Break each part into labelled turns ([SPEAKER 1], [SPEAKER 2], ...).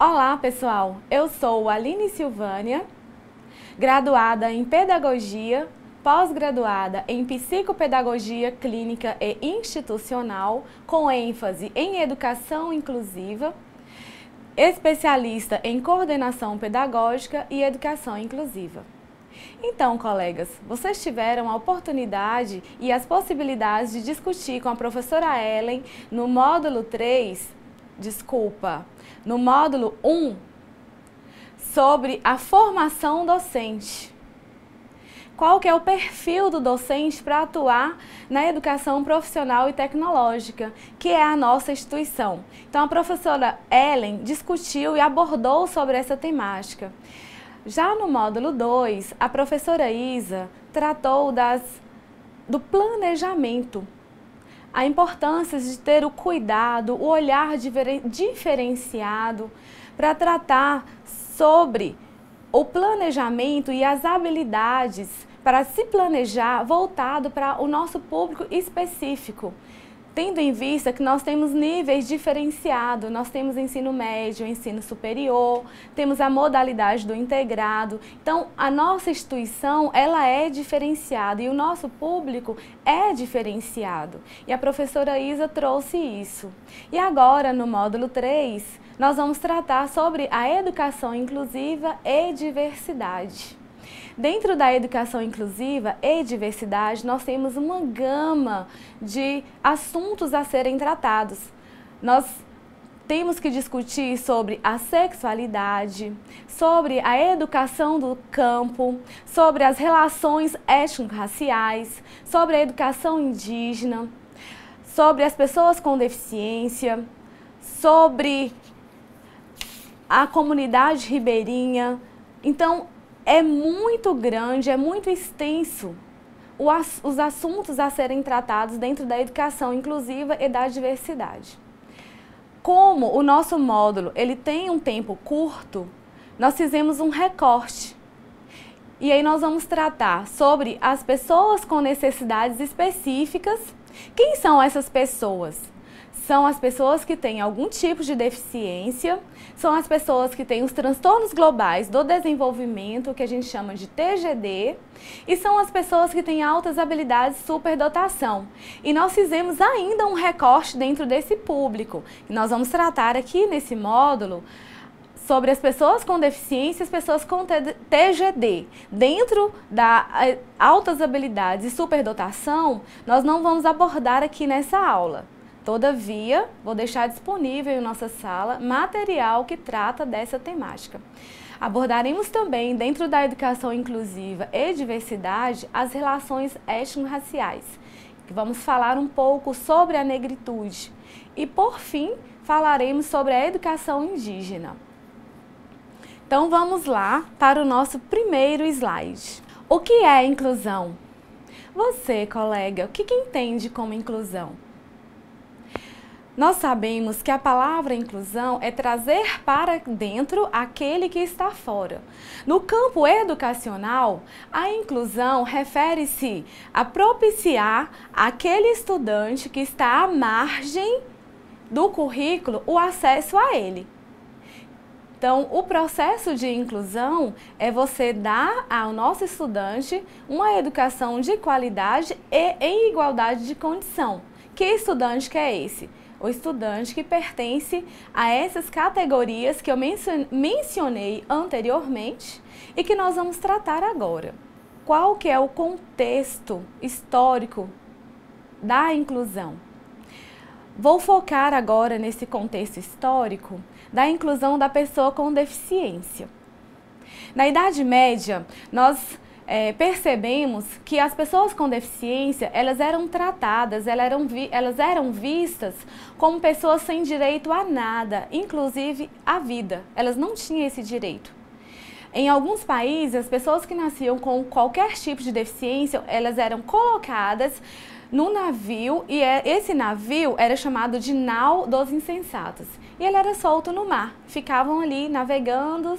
[SPEAKER 1] Olá, pessoal! Eu sou Aline Silvânia, graduada em Pedagogia, pós-graduada em Psicopedagogia Clínica e Institucional, com ênfase em Educação Inclusiva, especialista em Coordenação Pedagógica e Educação Inclusiva. Então, colegas, vocês tiveram a oportunidade e as possibilidades de discutir com a professora Ellen no módulo 1, sobre a formação docente. Qual que é o perfil do docente para atuar na educação profissional e tecnológica, que é a nossa instituição. Então, a professora Ellen discutiu e abordou sobre essa temática. Já no módulo 2, a professora Isa tratou do planejamento, a importância de ter o cuidado, o olhar diferenciado para tratar sobre o planejamento e as habilidades para se planejar voltado para o nosso público específico. Tendo em vista que nós temos níveis diferenciados, nós temos ensino médio, ensino superior, temos a modalidade do integrado. Então, a nossa instituição, ela é diferenciada e o nosso público é diferenciado. E a professora Isa trouxe isso. E agora, no módulo 3, nós vamos tratar sobre a educação inclusiva e diversidade. Dentro da educação inclusiva e diversidade, nós temos uma gama de assuntos a serem tratados. Nós temos que discutir sobre a sexualidade, sobre a educação do campo, sobre as relações étnico-raciais, sobre a educação indígena, sobre as pessoas com deficiência, sobre a comunidade ribeirinha. Então, é muito grande, é muito extenso os assuntos a serem tratados dentro da educação inclusiva e da diversidade. Como o nosso módulo ele tem um tempo curto, nós fizemos um recorte. E aí nós vamos tratar sobre as pessoas com necessidades específicas. Quem são essas pessoas? São as pessoas que têm algum tipo de deficiência, são as pessoas que têm os transtornos globais do desenvolvimento, que a gente chama de TGD, e são as pessoas que têm altas habilidades de superdotação. E nós fizemos ainda um recorte dentro desse público. E nós vamos tratar aqui nesse módulo sobre as pessoas com deficiência e as pessoas com TGD. Dentro da altas habilidades e superdotação, nós não vamos abordar aqui nessa aula. Todavia, vou deixar disponível em nossa sala material que trata dessa temática. Abordaremos também, dentro da educação inclusiva e diversidade, as relações étnico-raciais. Vamos falar um pouco sobre a negritude. E, por fim, falaremos sobre a educação indígena. Então, vamos lá para o nosso primeiro slide. O que é inclusão? Você, colega, o que entende como inclusão? Nós sabemos que a palavra inclusão é trazer para dentro aquele que está fora. No campo educacional, a inclusão refere-se a propiciar àquele estudante que está à margem do currículo o acesso a ele. Então, o processo de inclusão é você dar ao nosso estudante uma educação de qualidade e em igualdade de condição. Que estudante que é esse? O estudante que pertence a essas categorias que eu mencionei anteriormente e que nós vamos tratar agora. Qual que é o contexto histórico da inclusão? Vou focar agora nesse contexto histórico da inclusão da pessoa com deficiência. Na Idade Média, nós percebemos que as pessoas com deficiência, elas eram tratadas, elas eram vistas como pessoas sem direito a nada, inclusive à vida. Elas não tinham esse direito. Em alguns países, as pessoas que nasciam com qualquer tipo de deficiência, elas eram colocadas no navio e esse navio era chamado de nau dos insensatos. E ele era solto no mar, ficavam ali navegando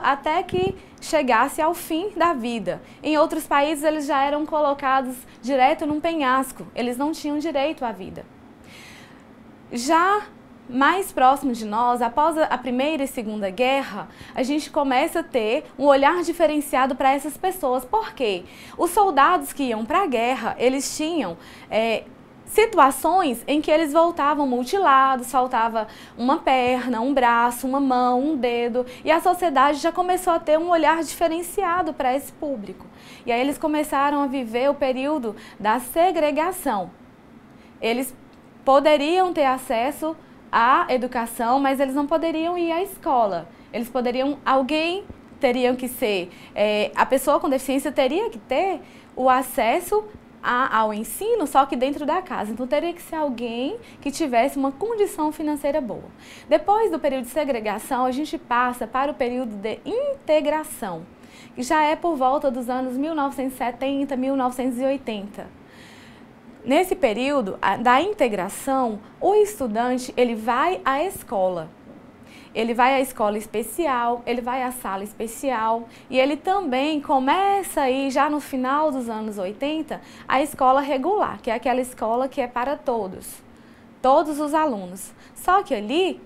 [SPEAKER 1] até que chegasse ao fim da vida. Em outros países eles já eram colocados direto num penhasco, eles não tinham direito à vida. Já mais próximo de nós, após a Primeira e Segunda Guerra, a gente começa a ter um olhar diferenciado para essas pessoas. Por quê? Os soldados que iam para a guerra, eles tinham situações em que eles voltavam mutilados, faltava uma perna, um braço, uma mão, um dedo, e a sociedade já começou a ter um olhar diferenciado para esse público. E aí eles começaram a viver o período da segregação. Eles poderiam ter acesso à educação, mas eles não poderiam ir à escola. Eles poderiam, teria que ser, a pessoa com deficiência teria que ter o acesso ao ensino, só que dentro da casa. Então teria que ser alguém que tivesse uma condição financeira boa. Depois do período de segregação, a gente passa para o período de integração, que já é por volta dos anos 1970, 1980. Nesse período da integração, o estudante ele vai à escola. Ele vai à escola especial, ele vai à sala especial e ele também começa aí, já no final dos anos 80, a escola regular, que é aquela escola que é para todos os alunos. Só que ali,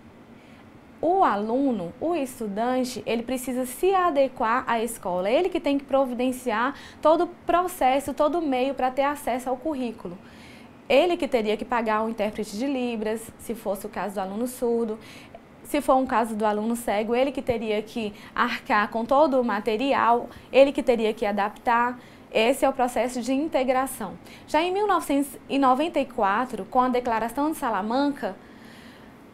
[SPEAKER 1] o aluno, o estudante, ele precisa se adequar à escola. Ele que tem que providenciar todo o processo, todo o meio para ter acesso ao currículo. Ele que teria que pagar um intérprete de Libras, se fosse o caso do aluno surdo. Se for um caso do aluno cego, ele que teria que arcar com todo o material, ele que teria que adaptar. Esse é o processo de integração. Já em 1994, com a Declaração de Salamanca,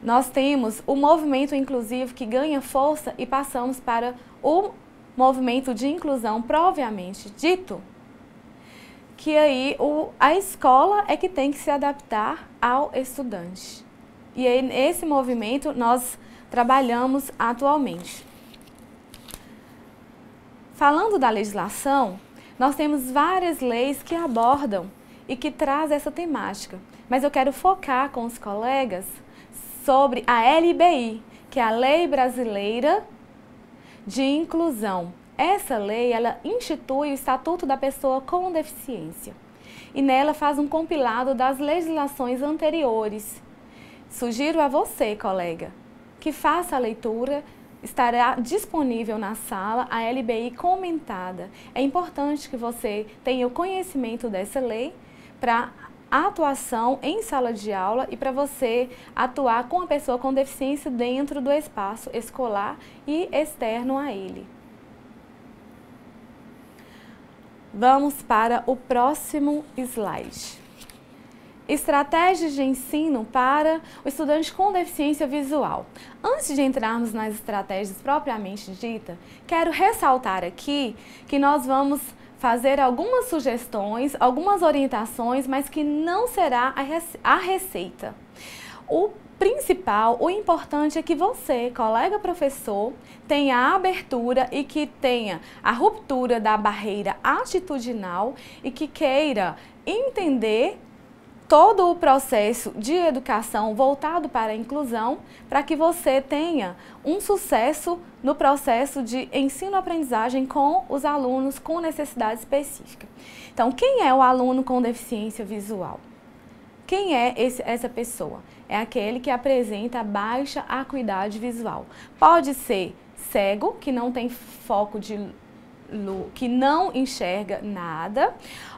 [SPEAKER 1] nós temos o movimento inclusivo que ganha força e passamos para o movimento de inclusão propriamente dito, que aí a escola é que tem que se adaptar ao estudante. E aí, nesse movimento nós trabalhamos atualmente. Falando da legislação, nós temos várias leis que abordam e que trazem essa temática. Mas eu quero focar com os colegas sobre a LBI, que é a Lei Brasileira de Inclusão. Essa lei, ela institui o Estatuto da Pessoa com Deficiência. E nela faz um compilado das legislações anteriores. Sugiro a você, colega, que faça a leitura, estará disponível na sala a LBI comentada. É importante que você tenha o conhecimento dessa lei para atuação em sala de aula e para você atuar com a pessoa com deficiência dentro do espaço escolar e externo a ele. Vamos para o próximo slide. Estratégias de ensino para o estudante com deficiência visual. Antes de entrarmos nas estratégias propriamente ditas, quero ressaltar aqui que nós vamos fazer algumas sugestões, algumas orientações, mas que não será a receita. O principal, o importante é que você, colega professor, tenha a abertura e que tenha a ruptura da barreira atitudinal e que queira entender todo o processo de educação voltado para a inclusão, para que você tenha um sucesso no processo de ensino-aprendizagem com os alunos com necessidade específica. Então, quem é o aluno com deficiência visual? Quem é essa pessoa? É aquele que apresenta baixa acuidade visual. Pode ser cego, que não tem foco de luz, que não enxerga nada,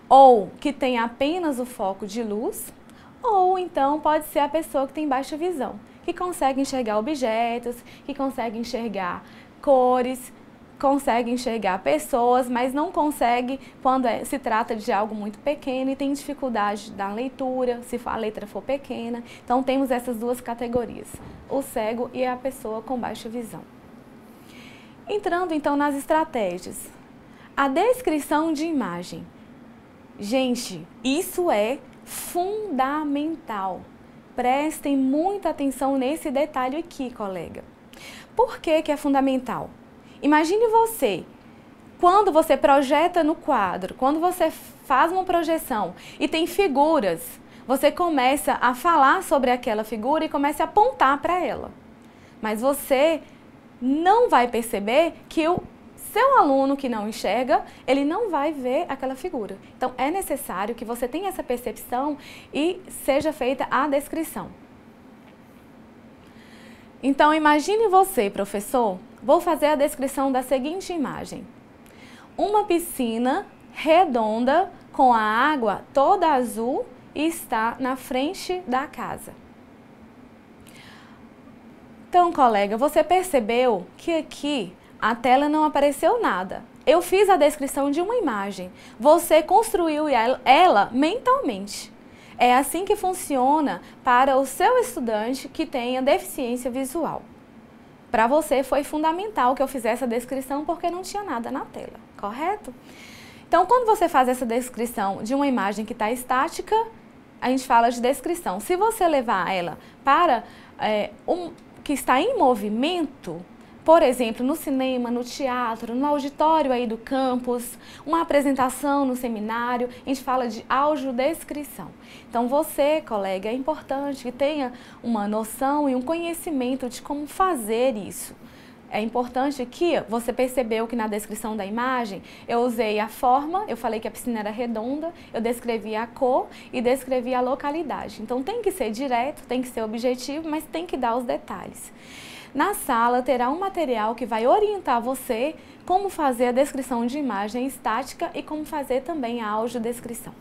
[SPEAKER 1] ou que tem apenas o foco de luz, ou então pode ser a pessoa que tem baixa visão, que consegue enxergar objetos, que consegue enxergar cores, consegue enxergar pessoas, mas não consegue quando se trata de algo muito pequeno e tem dificuldade da leitura, se a letra for pequena. Então temos essas duas categorias, o cego e a pessoa com baixa visão. Entrando então nas estratégias. A descrição de imagem. Gente, isso é fundamental. Prestem muita atenção nesse detalhe aqui, colega. Por que que é fundamental? Imagine você, quando você projeta no quadro, quando você faz uma projeção e tem figuras, você começa a falar sobre aquela figura e começa a apontar para ela. Mas você não vai perceber que o seu aluno que não enxerga, ele não vai ver aquela figura. Então, é necessário que você tenha essa percepção e seja feita a descrição. Então, imagine você, professor, vou fazer a descrição da seguinte imagem. Uma piscina redonda com a água toda azul e está na frente da casa. Então, colega, você percebeu que aqui a tela não apareceu nada. Eu fiz a descrição de uma imagem. Você construiu ela mentalmente. É assim que funciona para o seu estudante que tenha deficiência visual. Para você foi fundamental que eu fizesse a descrição porque não tinha nada na tela, correto? Então, quando você faz essa descrição de uma imagem que está estática, a gente fala de descrição. Se você levar ela para que está em movimento, por exemplo, no cinema, no teatro, no auditório aí do campus, uma apresentação no seminário, a gente fala de audiodescrição. Então você, colega, é importante que tenha uma noção e um conhecimento de como fazer isso. É importante que você percebeu que na descrição da imagem eu usei a forma, eu falei que a piscina era redonda, eu descrevi a cor e descrevi a localidade. Então tem que ser direto, tem que ser objetivo, mas tem que dar os detalhes. Na sala terá um material que vai orientar você como fazer a descrição de imagem estática e como fazer também a audiodescrição.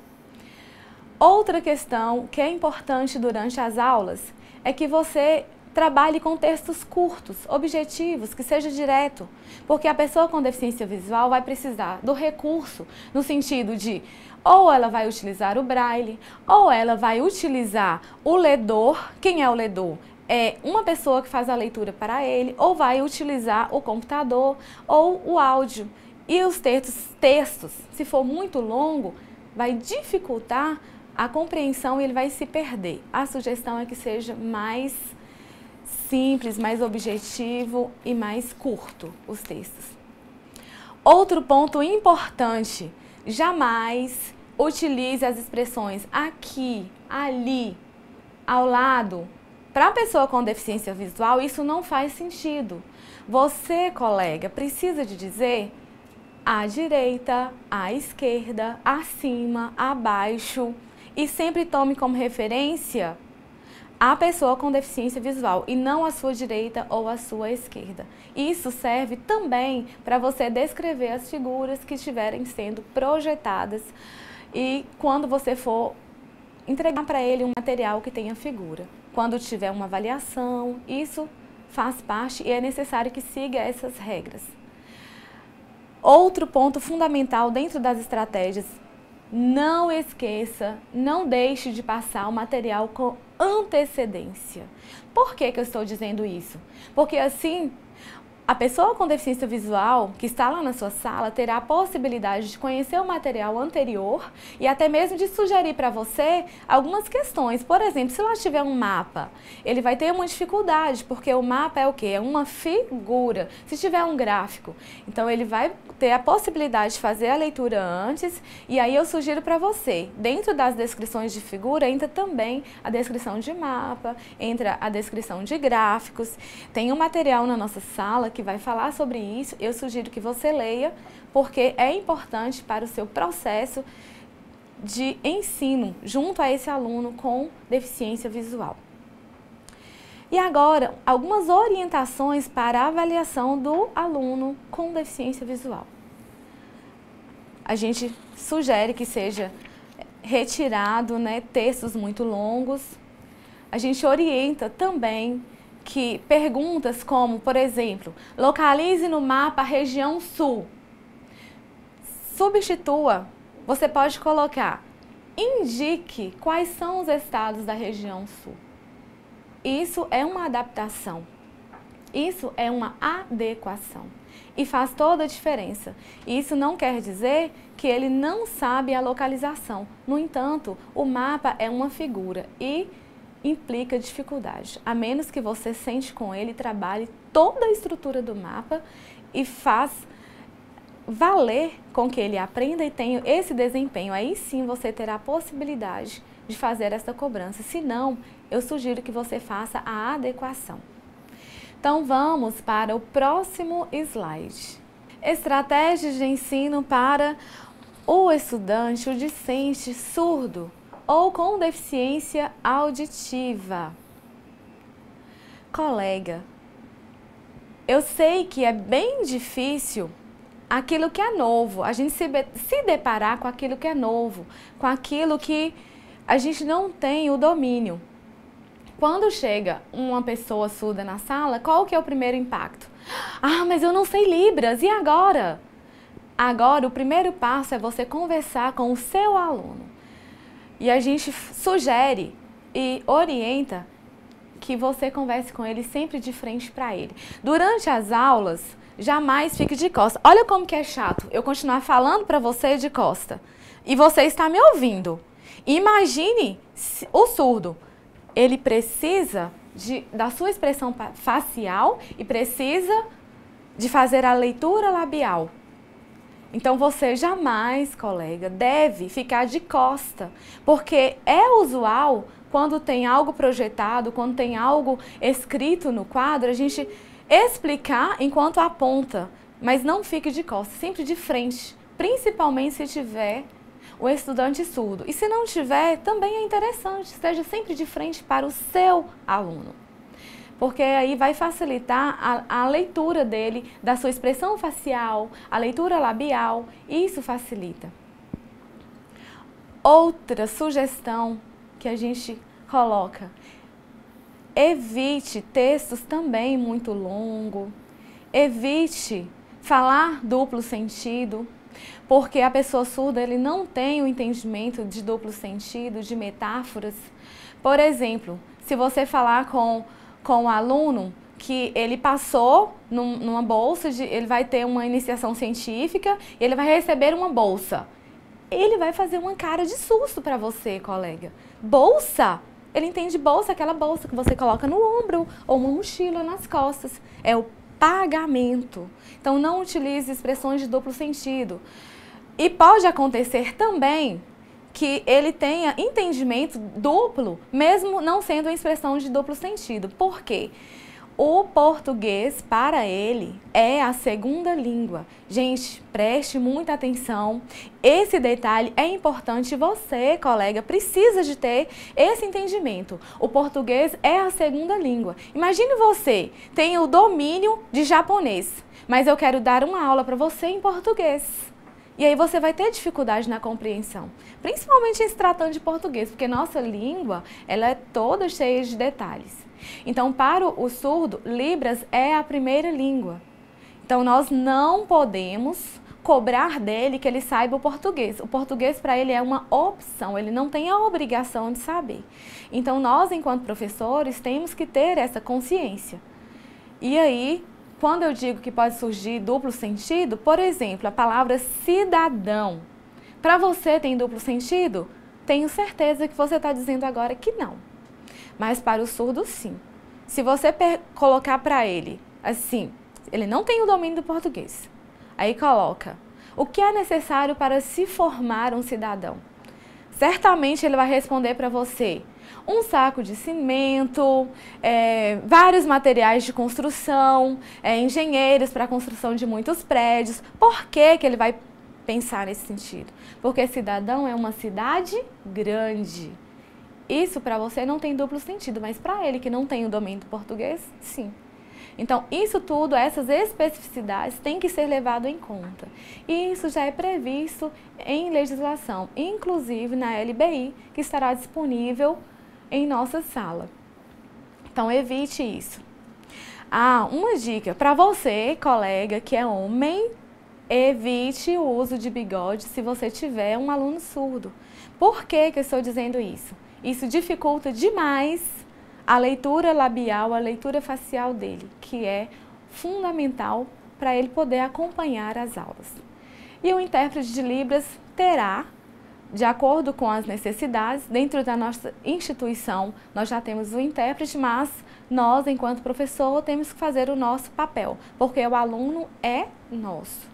[SPEAKER 1] Outra questão que é importante durante as aulas é que você trabalhe com textos curtos, objetivos, que seja direto, porque a pessoa com deficiência visual vai precisar do recurso no sentido de ou ela vai utilizar o braille, ou ela vai utilizar o ledor. Quem é o ledor? É uma pessoa que faz a leitura para ele, ou vai utilizar o computador ou o áudio. E os textos, se for muito longo, vai dificultar a compreensão e ele vai se perder. A sugestão é que seja mais simples, mais objetivo e mais curto os textos. Outro ponto importante, jamais utilize as expressões aqui, ali, ao lado. Para a pessoa com deficiência visual, isso não faz sentido. Você, colega, precisa de dizer à direita, à esquerda, acima, abaixo e sempre tome como referência a pessoa com deficiência visual e não a sua direita ou a sua esquerda. Isso serve também para você descrever as figuras que estiverem sendo projetadas e quando você for entregar para ele um material que tenha figura. Quando tiver uma avaliação, isso faz parte e é necessário que siga essas regras. Outro ponto fundamental dentro das estratégias, não esqueça, não deixe de passar o material com antecedência. Por que eu estou dizendo isso? Porque assim, a pessoa com deficiência visual que está lá na sua sala terá a possibilidade de conhecer o material anterior e até mesmo de sugerir para você algumas questões. Por exemplo, se lá tiver um mapa, ele vai ter uma dificuldade, porque o mapa é o quê? É uma figura. Se tiver um gráfico, então ele vai ter a possibilidade de fazer a leitura antes e aí eu sugiro para você, dentro das descrições de figura, entra também a descrição de mapa, entra a descrição de gráficos. Tem um material na nossa sala que vai falar sobre isso, eu sugiro que você leia, porque é importante para o seu processo de ensino junto a esse aluno com deficiência visual. E agora, algumas orientações para a avaliação do aluno com deficiência visual. A gente sugere que seja retirado, textos muito longos. A gente orienta também que perguntas como, por exemplo, localize no mapa a região sul. Substitua, você pode colocar, indique quais são os estados da região sul. Isso é uma adaptação, isso é uma adequação e faz toda a diferença. Isso não quer dizer que ele não sabe a localização. No entanto, o mapa é uma figura e implica dificuldade, a menos que você sente com ele, trabalhe toda a estrutura do mapa e faz valer com que ele aprenda e tenha esse desempenho. Aí sim você terá a possibilidade de fazer essa cobrança. Se não, eu sugiro que você faça a adequação. Então vamos para o próximo slide. Estratégias de ensino para o estudante, o discente surdo ou com deficiência auditiva. Colega, eu sei que é bem difícil aquilo que é novo, a gente se deparar com aquilo que é novo, com aquilo que a gente não tem o domínio. Quando chega uma pessoa surda na sala, qual que é o primeiro impacto? Ah, mas eu não sei Libras, e agora? Agora, o primeiro passo é você conversar com o seu aluno. E a gente sugere e orienta que você converse com ele sempre de frente para ele. Durante as aulas, jamais fique de costa. Olha como que é chato eu continuar falando para você de costa e você está me ouvindo. Imagine o surdo. Ele precisa da sua expressão facial e precisa de fazer a leitura labial. Então você jamais, colega, deve ficar de costa, porque é usual quando tem algo projetado, quando tem algo escrito no quadro, a gente explicar enquanto aponta, mas não fique de costas, sempre de frente, principalmente se tiver o estudante surdo. E se não tiver, também é interessante, esteja sempre de frente para o seu aluno, porque aí vai facilitar a leitura dele, da sua expressão facial, a leitura labial, isso facilita. Outra sugestão que a gente coloca: evite textos também muito longos, evite falar duplo sentido, porque a pessoa surda ele não tem o entendimento de duplo sentido, de metáforas. Por exemplo, se você falar com o aluno que ele passou numa bolsa, ele vai ter uma iniciação científica, ele vai receber uma bolsa. Ele vai fazer uma cara de susto para você, colega. Bolsa? Ele entende bolsa, aquela bolsa que você coloca no ombro ou uma mochila nas costas. É o pagamento. Então não utilize expressões de duplo sentido. E pode acontecer também que ele tenha entendimento duplo, mesmo não sendo uma expressão de duplo sentido. Por quê? O português, para ele, é a segunda língua. Gente, preste muita atenção. Esse detalhe é importante. Você, colega, precisa de ter esse entendimento. O português é a segunda língua. Imagine você tem o domínio de japonês, mas eu quero dar uma aula para você em português. E aí você vai ter dificuldade na compreensão, principalmente em se tratando de português, porque nossa língua ela é toda cheia de detalhes. Então, para o surdo, Libras é a primeira língua. Então, nós não podemos cobrar dele que ele saiba o português. O português para ele é uma opção, ele não tem a obrigação de saber. Então, nós, enquanto professores, temos que ter essa consciência. E aí, quando eu digo que pode surgir duplo sentido, por exemplo, a palavra cidadão. Para você tem duplo sentido? Tenho certeza que você está dizendo agora que não. Mas para o surdo, sim. Se você colocar para ele assim, ele não tem o domínio do português. Aí coloca: o que é necessário para se formar um cidadão? Certamente ele vai responder para você: um saco de cimento, vários materiais de construção, engenheiros para a construção de muitos prédios. Por que que ele vai pensar nesse sentido? Porque cidadão é uma cidade grande. Isso para você não tem duplo sentido, mas para ele que não tem o domínio do português, sim. Então, isso tudo, essas especificidades têm que ser levado em conta. E isso já é previsto em legislação, inclusive na LBI, que estará disponível em nossa sala. Então, evite isso. Uma dica para você, colega, que é homem: evite o uso de bigode se você tiver um aluno surdo. Por que que eu estou dizendo isso? Isso dificulta demais a leitura labial, a leitura facial dele, que é fundamental para ele poder acompanhar as aulas. E o intérprete de Libras terá, de acordo com as necessidades, dentro da nossa instituição, nós já temos o intérprete, mas nós, enquanto professor, temos que fazer o nosso papel, porque o aluno é nosso.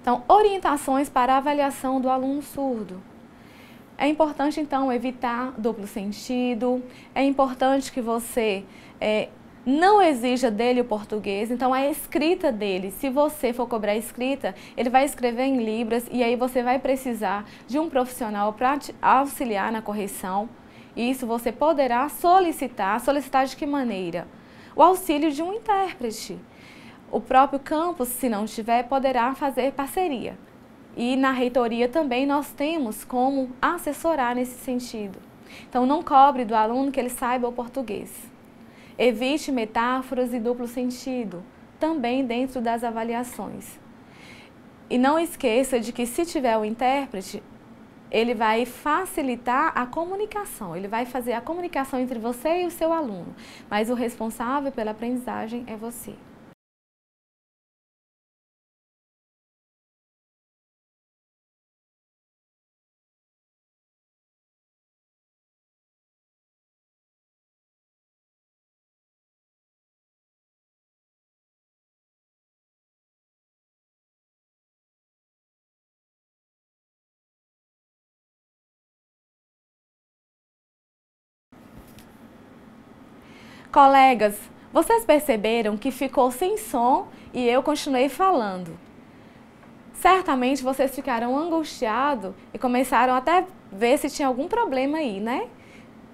[SPEAKER 1] Então, orientações para a avaliação do aluno surdo. É importante, então, evitar duplo sentido, é importante que você não exija dele o português. Então, a escrita dele, se você for cobrar a escrita, ele vai escrever em Libras e aí você vai precisar de um profissional para te auxiliar na correção. Isso você poderá solicitar. Solicitar de que maneira? O auxílio de um intérprete. O próprio campus, se não tiver, poderá fazer parceria. E na reitoria também nós temos como assessorar nesse sentido. Então não cobre do aluno que ele saiba o português. Evite metáforas e duplo sentido, também dentro das avaliações. E não esqueça de que se tiver o intérprete, ele vai facilitar a comunicação, ele vai fazer a comunicação entre você e o seu aluno, mas o responsável pela aprendizagem é você. Colegas, vocês perceberam que ficou sem som e eu continuei falando. Certamente vocês ficaram angustiados e começaram até ver se tinha algum problema aí, né?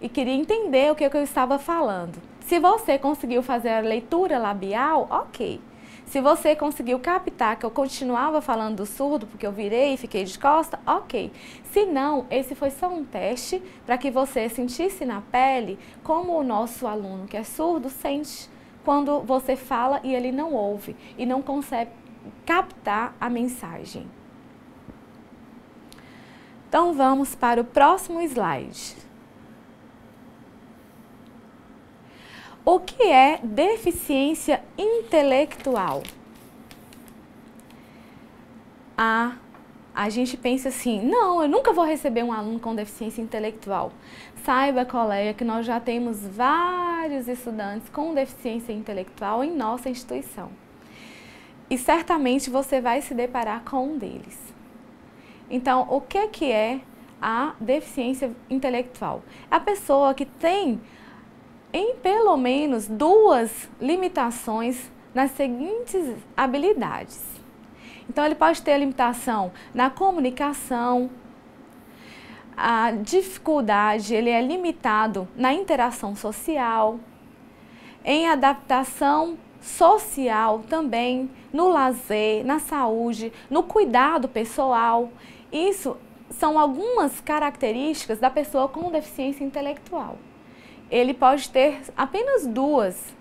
[SPEAKER 1] E queria entender o que eu estava falando. Se você conseguiu fazer a leitura labial, ok. Se você conseguiu captar que eu continuava falando do surdo, porque eu virei e fiquei de costa, ok. Se não, esse foi só um teste para que você sentisse na pele como o nosso aluno que é surdo sente quando você fala e ele não ouve e não consegue captar a mensagem. Então vamos para o próximo slide. O que é deficiência intelectual? A gente pensa assim, não, eu nunca vou receber um aluno com deficiência intelectual. Saiba, colega, que nós já temos vários estudantes com deficiência intelectual em nossa instituição. E certamente você vai se deparar com um deles. Então, o que é a deficiência intelectual? A pessoa que tem em pelo menos 2 limitações nas seguintes habilidades. Então, ele pode ter limitação na comunicação, a dificuldade, ele é limitado na interação social, em adaptação social também, no lazer, na saúde, no cuidado pessoal. Isso são algumas características da pessoa com deficiência intelectual. Ele pode ter apenas 2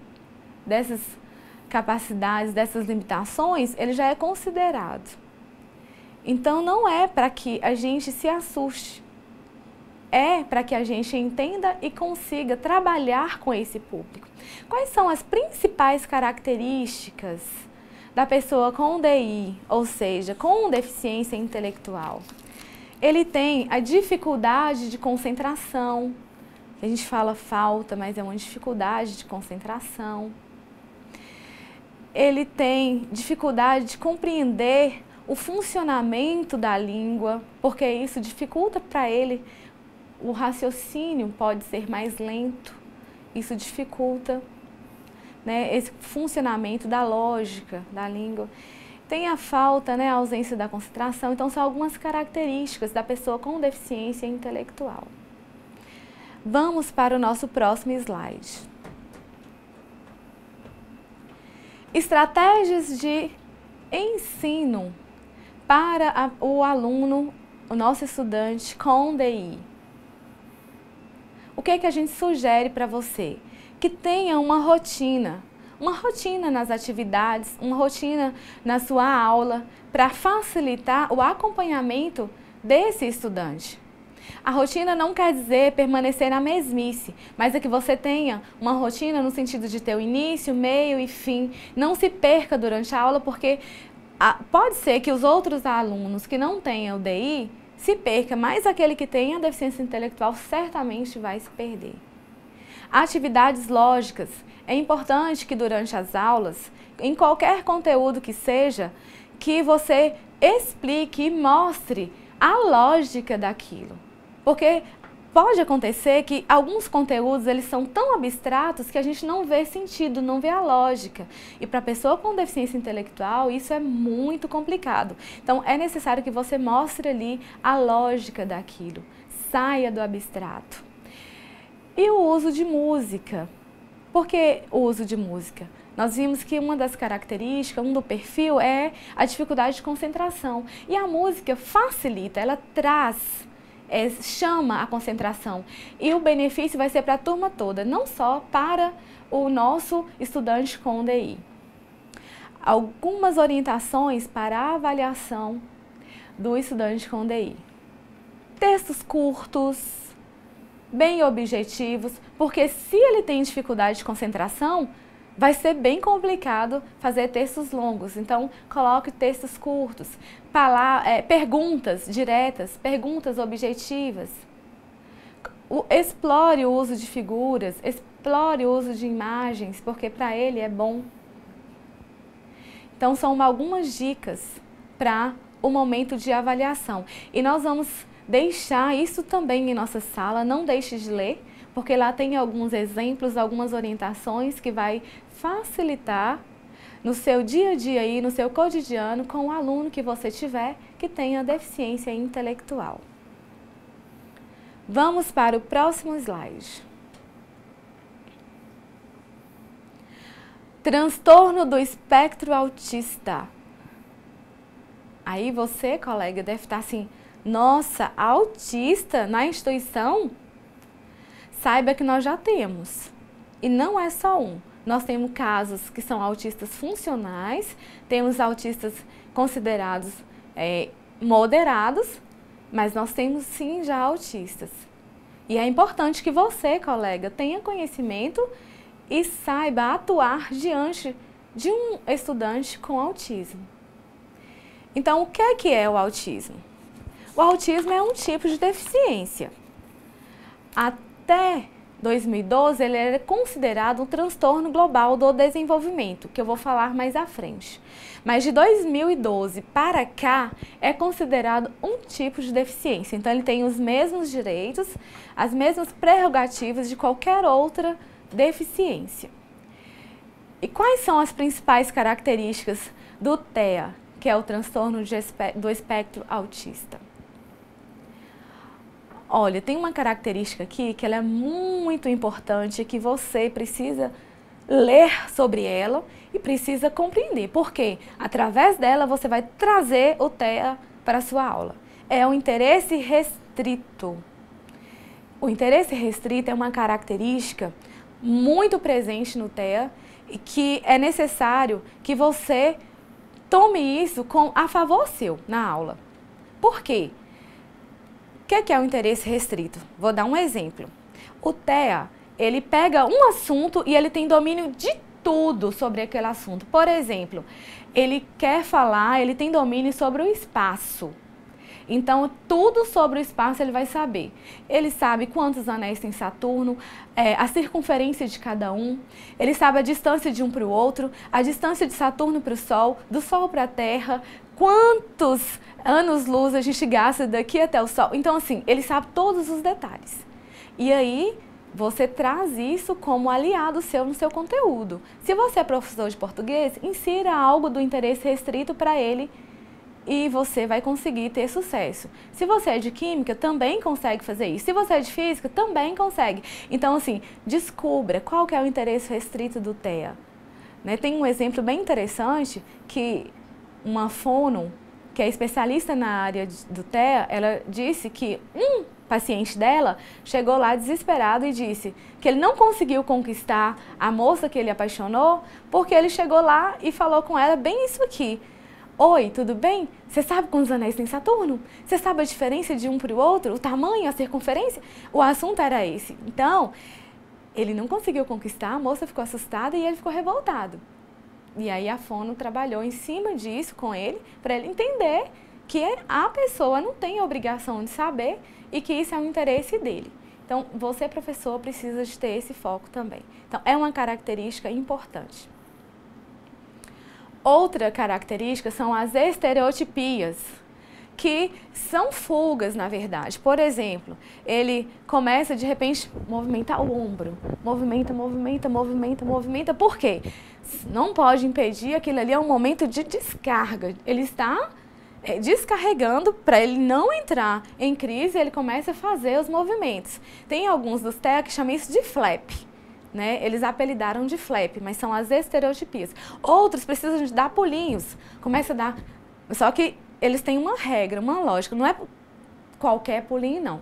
[SPEAKER 1] dessas capacidades, dessas limitações, ele já é considerado. Então, não é para que a gente se assuste, é para que a gente entenda e consiga trabalhar com esse público. Quais são as principais características da pessoa com DI, ou seja, com deficiência intelectual? Ele tem a dificuldade de concentração. A gente fala falta, mas é uma dificuldade de concentração. Ele tem dificuldade de compreender o funcionamento da língua, porque isso dificulta para ele, o raciocínio pode ser mais lento, isso dificulta, né, esse funcionamento da lógica da língua. Tem a falta, né, a ausência da concentração, então são algumas características da pessoa com deficiência intelectual. Vamos para o nosso próximo slide. Estratégias de ensino para o aluno, o nosso estudante com DI. O que é que a gente sugere para você? Que tenha uma rotina nas atividades, uma rotina na sua aula, para facilitar o acompanhamento desse estudante. A rotina não quer dizer permanecer na mesmice, mas é que você tenha uma rotina no sentido de ter o início, meio e fim. Não se perca durante a aula, porque pode ser que os outros alunos que não tenham o DI se perca, mas aquele que tem a deficiência intelectual certamente vai se perder. Atividades lógicas. É importante que durante as aulas, em qualquer conteúdo que seja, que você explique e mostre a lógica daquilo. Porque pode acontecer que alguns conteúdos eles são tão abstratos que a gente não vê sentido, não vê a lógica. E para a pessoa com deficiência intelectual isso é muito complicado. Então é necessário que você mostre ali a lógica daquilo, saia do abstrato. E o uso de música. Por que o uso de música? Nós vimos que uma das características, do perfil é a dificuldade de concentração. E a música facilita, ela traz, chama a concentração. E o benefício vai ser para a turma toda, não só para o nosso estudante com DI. Algumas orientações para a avaliação do estudante com DI. Textos curtos, bem objetivos, porque se ele tem dificuldade de concentração, vai ser bem complicado fazer textos longos. Então, coloque textos curtos, perguntas diretas, perguntas objetivas. Explore o uso de figuras, explore o uso de imagens, porque para ele é bom. Então, são algumas dicas para o momento de avaliação. E nós vamos deixar isso também em nossa sala, não deixe de ler, porque lá tem alguns exemplos, algumas orientações que vai facilitar no seu dia a dia e no seu cotidiano com o aluno que você tiver que tenha deficiência intelectual. Vamos para o próximo slide. Transtorno do espectro autista. Aí você, colega, deve estar assim: nossa, autista na instituição? Saiba que nós já temos. E não é só um. Nós temos casos que são autistas funcionais, temos autistas considerados moderados, mas nós temos sim já autistas. E é importante que você, colega, tenha conhecimento e saiba atuar diante de um estudante com autismo. Então, o que é o autismo? O autismo é um tipo de deficiência. Até 2012, ele era considerado um transtorno global do desenvolvimento, que eu vou falar mais à frente. Mas de 2012 para cá, é considerado um tipo de deficiência. Então, ele tem os mesmos direitos, as mesmas prerrogativas de qualquer outra deficiência. E quais são as principais características do TEA, que é o transtorno do espectro autista? Olha, tem uma característica aqui que ela é muito importante, que você precisa ler sobre ela e precisa compreender. Porque através dela você vai trazer o TEA para a sua aula. É o interesse restrito. O interesse restrito é uma característica muito presente no TEA e que é necessário que você tome isso a favor seu na aula. Por quê? O que é o interesse restrito? Vou dar um exemplo. O TEA, ele pega um assunto e ele tem domínio de tudo sobre aquele assunto. Por exemplo, ele quer falar, ele tem domínio sobre o espaço. Então, tudo sobre o espaço ele vai saber. Ele sabe quantos anéis tem Saturno, a circunferência de cada um, ele sabe a distância de um para o outro, a distância de Saturno para o Sol, do Sol para a Terra, quantos anos-luz a gente gasta daqui até o Sol. Então, assim, ele sabe todos os detalhes. E aí, você traz isso como aliado seu no seu conteúdo. Se você é professor de português, insira algo do interesse restrito para ele e você vai conseguir ter sucesso. Se você é de química, também consegue fazer isso. Se você é de física, também consegue. Então, assim, descubra qual que é o interesse restrito do TEA. Né? Tem um exemplo bem interessante que uma fono, que é especialista na área do TEA, ela disse que um paciente dela chegou lá desesperado e disse que ele não conseguiu conquistar a moça que ele apaixonou porque ele chegou lá e falou com ela bem isso aqui: oi, tudo bem? Você sabe quantos anéis tem Saturno? Você sabe a diferença de um para o outro? O tamanho, a circunferência? O assunto era esse. Então, ele não conseguiu conquistar, a moça ficou assustada e ele ficou revoltado. E aí a fono trabalhou em cima disso com ele, para ele entender que a pessoa não tem a obrigação de saber e que isso é um interesse dele. Então, você, professor, precisa de ter esse foco também. Então, é uma característica importante. Outra característica são as estereotipias, que são fugas, na verdade. Por exemplo, ele começa, de repente, movimentar o ombro. Movimenta, movimenta, movimenta, movimenta. Por quê? Não pode impedir, aquilo ali é um momento de descarga. Ele está descarregando para ele não entrar em crise, ele começa a fazer os movimentos. Tem alguns dos TEA que chamam isso de flap, né? Eles apelidaram de flap, mas são as estereotipias. Outros precisam de dar pulinhos, começa a dar, só que eles têm uma regra, uma lógica, não é qualquer pulinho não.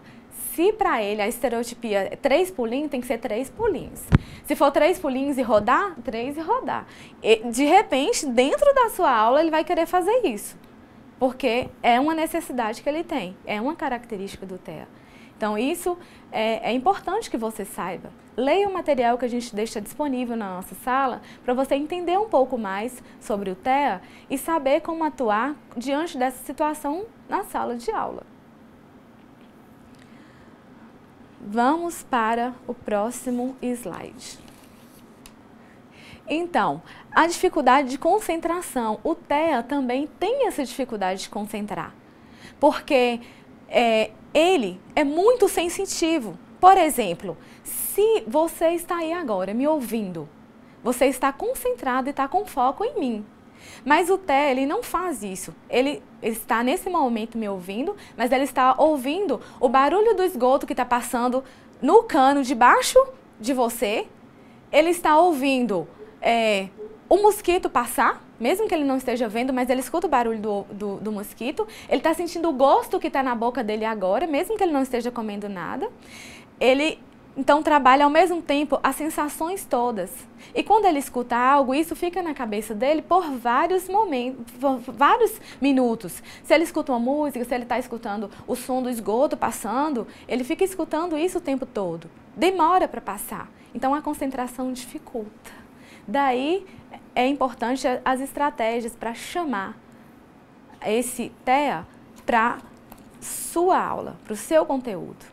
[SPEAKER 1] Se para ele a estereotipia é 3 pulinhos, tem que ser 3 pulinhos. Se for 3 pulinhos e rodar, 3 e rodar. E, de repente, dentro da sua aula, ele vai querer fazer isso. Porque é uma necessidade que ele tem, é uma característica do TEA. Então, isso é importante que você saiba. Leia o material que a gente deixa disponível na nossa sala para você entender um pouco mais sobre o TEA e saber como atuar diante dessa situação na sala de aula. Vamos para o próximo slide. Então, a dificuldade de concentração. O TEA também tem essa dificuldade de concentrar, porque ele é muito sensitivo. Por exemplo, se você está aí agora me ouvindo, você está concentrado e está com foco em mim. Mas o TEA, ele não faz isso. Ele está nesse momento me ouvindo, mas ele está ouvindo o barulho do esgoto que está passando no cano debaixo de você. Ele está ouvindo o mosquito passar, mesmo que ele não esteja vendo, mas ele escuta o barulho do mosquito. Ele está sentindo o gosto que está na boca dele agora, mesmo que ele não esteja comendo nada. Ele então trabalha ao mesmo tempo as sensações todas. E quando ele escuta algo, isso fica na cabeça dele por vários momentos, por vários minutos. Se ele escuta uma música, se ele está escutando o som do esgoto passando, ele fica escutando isso o tempo todo. Demora para passar. Então a concentração dificulta. Daí é importante as estratégias para chamar esse TEA para sua aula, para o seu conteúdo.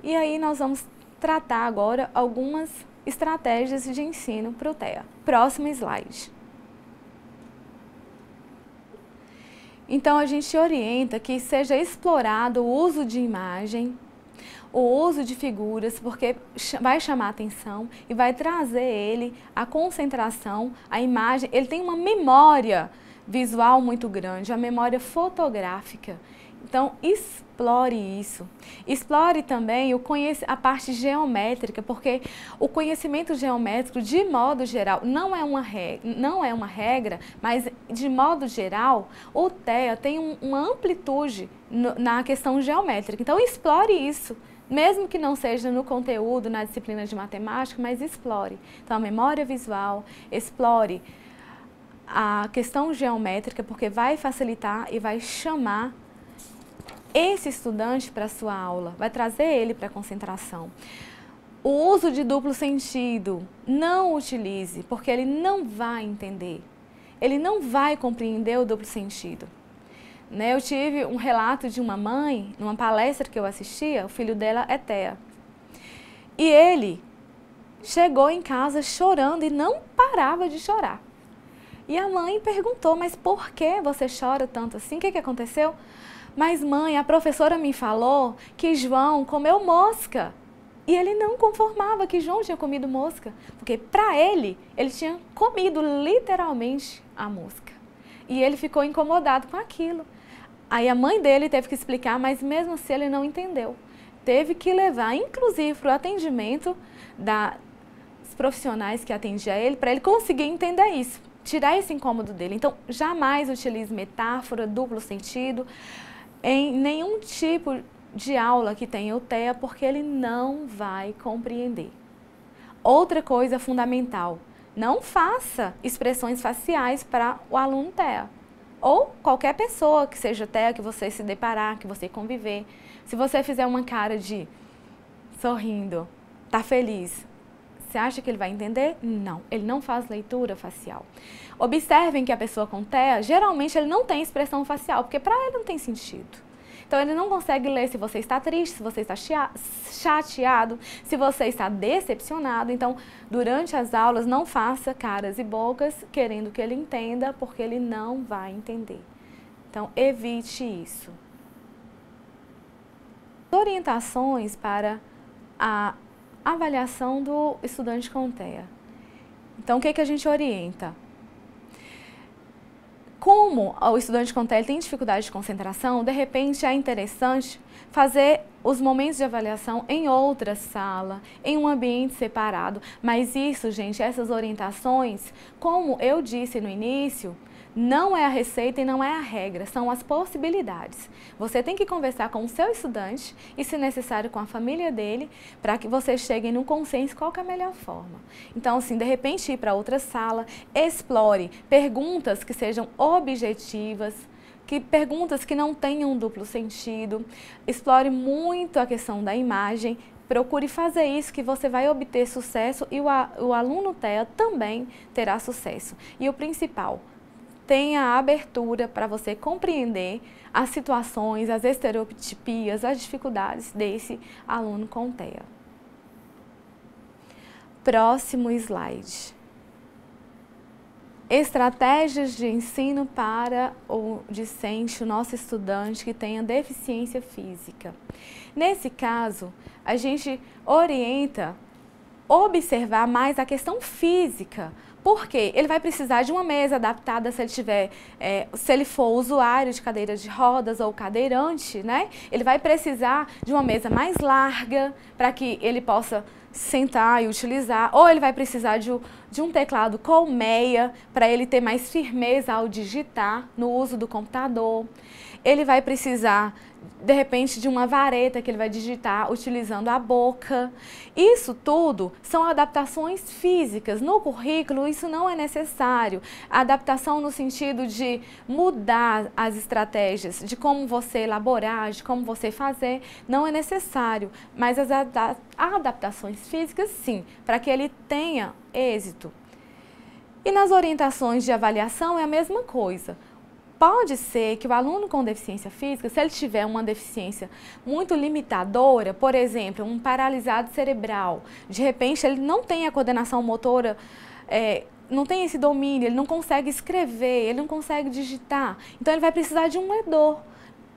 [SPEAKER 1] E aí nós vamos tratar agora algumas estratégias de ensino para o TEA. Próximo slide. Então, a gente orienta que seja explorado o uso de imagem, o uso de figuras, porque vai chamar a atenção e vai trazer ele a concentração, a imagem. Ele tem uma memória visual muito grande, a memória fotográfica. Então, explore isso. Explore também a parte geométrica, porque o conhecimento geométrico, de modo geral, não é uma regra, mas de modo geral, o TEA tem uma amplitude na questão geométrica. Então, explore isso, mesmo que não seja no conteúdo, na disciplina de matemática, mas explore. Então, a memória visual, explore a questão geométrica, porque vai facilitar e vai chamar esse estudante para a sua aula, vai trazer ele para a concentração. O uso de duplo sentido, não utilize, porque ele não vai entender. Ele não vai compreender o duplo sentido. Né? Eu tive um relato de uma mãe, numa palestra que eu assistia, o filho dela é TEA. E ele chegou em casa chorando e não parava de chorar. E a mãe perguntou, mas por que você chora tanto assim? O que aconteceu? Mas mãe, a professora me falou que João comeu mosca. E ele não conformava que João tinha comido mosca. Porque para ele tinha comido literalmente a mosca. E ele ficou incomodado com aquilo. Aí a mãe dele teve que explicar, mas mesmo assim ele não entendeu. Teve que levar, inclusive, para o atendimento dos profissionais que atendiam ele, para ele conseguir entender isso. Tirar esse incômodo dele. Então, jamais utilize metáfora, duplo sentido, em nenhum tipo de aula que tenha o TEA, porque ele não vai compreender. Outra coisa fundamental, não faça expressões faciais para o aluno TEA. Ou qualquer pessoa que seja TEA, que você se deparar, que você conviver. Se você fizer uma cara de sorrindo, tá feliz, você acha que ele vai entender? Não, ele não faz leitura facial. Observem que a pessoa com TEA, geralmente ele não tem expressão facial, porque para ele não tem sentido. Então ele não consegue ler se você está triste, se você está chateado, se você está decepcionado. Então, durante as aulas, não faça caras e bocas querendo que ele entenda, porque ele não vai entender. Então, evite isso. Orientações para a avaliação do estudante com TEA. Então, o que a gente orienta? Como o estudante com TEA tem dificuldade de concentração, de repente é interessante fazer os momentos de avaliação em outra sala, em um ambiente separado. Mas isso, gente, essas orientações, como eu disse no início, não é a receita e não é a regra, são as possibilidades. Você tem que conversar com o seu estudante e, se necessário, com a família dele, para que vocês cheguem num consenso qual que é a melhor forma. Então, assim, de repente ir para outra sala, explore perguntas que sejam objetivas, perguntas que não tenham duplo sentido, explore muito a questão da imagem. Procure fazer isso que você vai obter sucesso e o aluno TEA também terá sucesso. E o principal, tenha a abertura para você compreender as situações, as estereotipias, as dificuldades desse aluno com TEA. Próximo slide. Estratégias de ensino para o discente, o nosso estudante que tenha deficiência física. Nesse caso, a gente orienta observar mais a questão física. Por quê? Ele vai precisar de uma mesa adaptada se ele for usuário de cadeira de rodas ou cadeirante, né? Ele vai precisar de uma mesa mais larga para que ele possa sentar e utilizar, ou ele vai precisar de um teclado colmeia para ele ter mais firmeza ao digitar no uso do computador. Ele vai precisar, de repente, de uma vareta que ele vai digitar utilizando a boca. Isso tudo são adaptações físicas. No currículo, isso não é necessário. A adaptação no sentido de mudar as estratégias, de como você elaborar, de como você fazer, não é necessário. Mas as adaptações físicas, sim, para que ele tenha êxito. E nas orientações de avaliação é a mesma coisa. Pode ser que o aluno com deficiência física, se ele tiver uma deficiência muito limitadora, por exemplo, um paralisado cerebral, de repente ele não tem a coordenação motora, não tem esse domínio, ele não consegue escrever, ele não consegue digitar, então ele vai precisar de um ledor.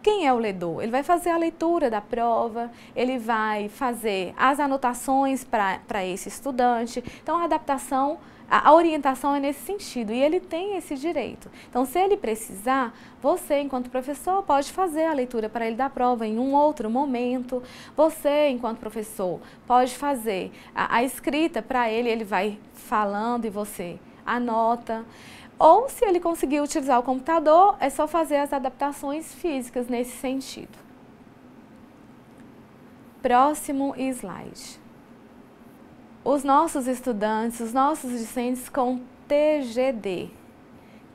[SPEAKER 1] Quem é o ledor? Ele vai fazer a leitura da prova, ele vai fazer as anotações para esse estudante, então a adaptação, a orientação é nesse sentido e ele tem esse direito. Então, se ele precisar, você, enquanto professor, pode fazer a leitura para ele da prova em um outro momento. Você, enquanto professor, pode fazer a escrita para ele, ele vai falando e você anota. Ou, se ele conseguir utilizar o computador, é só fazer as adaptações físicas nesse sentido. Próximo slide. Os nossos estudantes, os nossos discentes com TGD.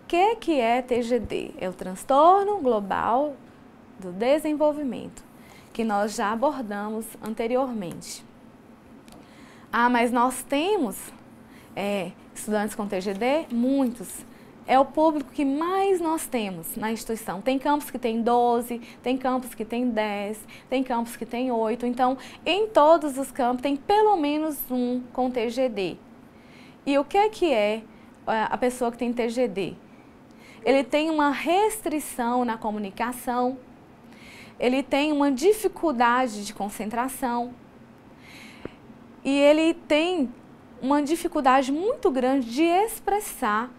[SPEAKER 1] O que é TGD? É o transtorno global do desenvolvimento, que nós já abordamos anteriormente. Ah, mas nós temos estudantes com TGD? Muitos. É o público que mais nós temos na instituição. Tem campus que tem 12, tem campus que tem 10, tem campus que tem 8. Então, em todos os campos tem pelo menos um com TGD. E o que é a pessoa que tem TGD? Ele tem uma restrição na comunicação, ele tem uma dificuldade de concentração e ele tem uma dificuldade muito grande de expressar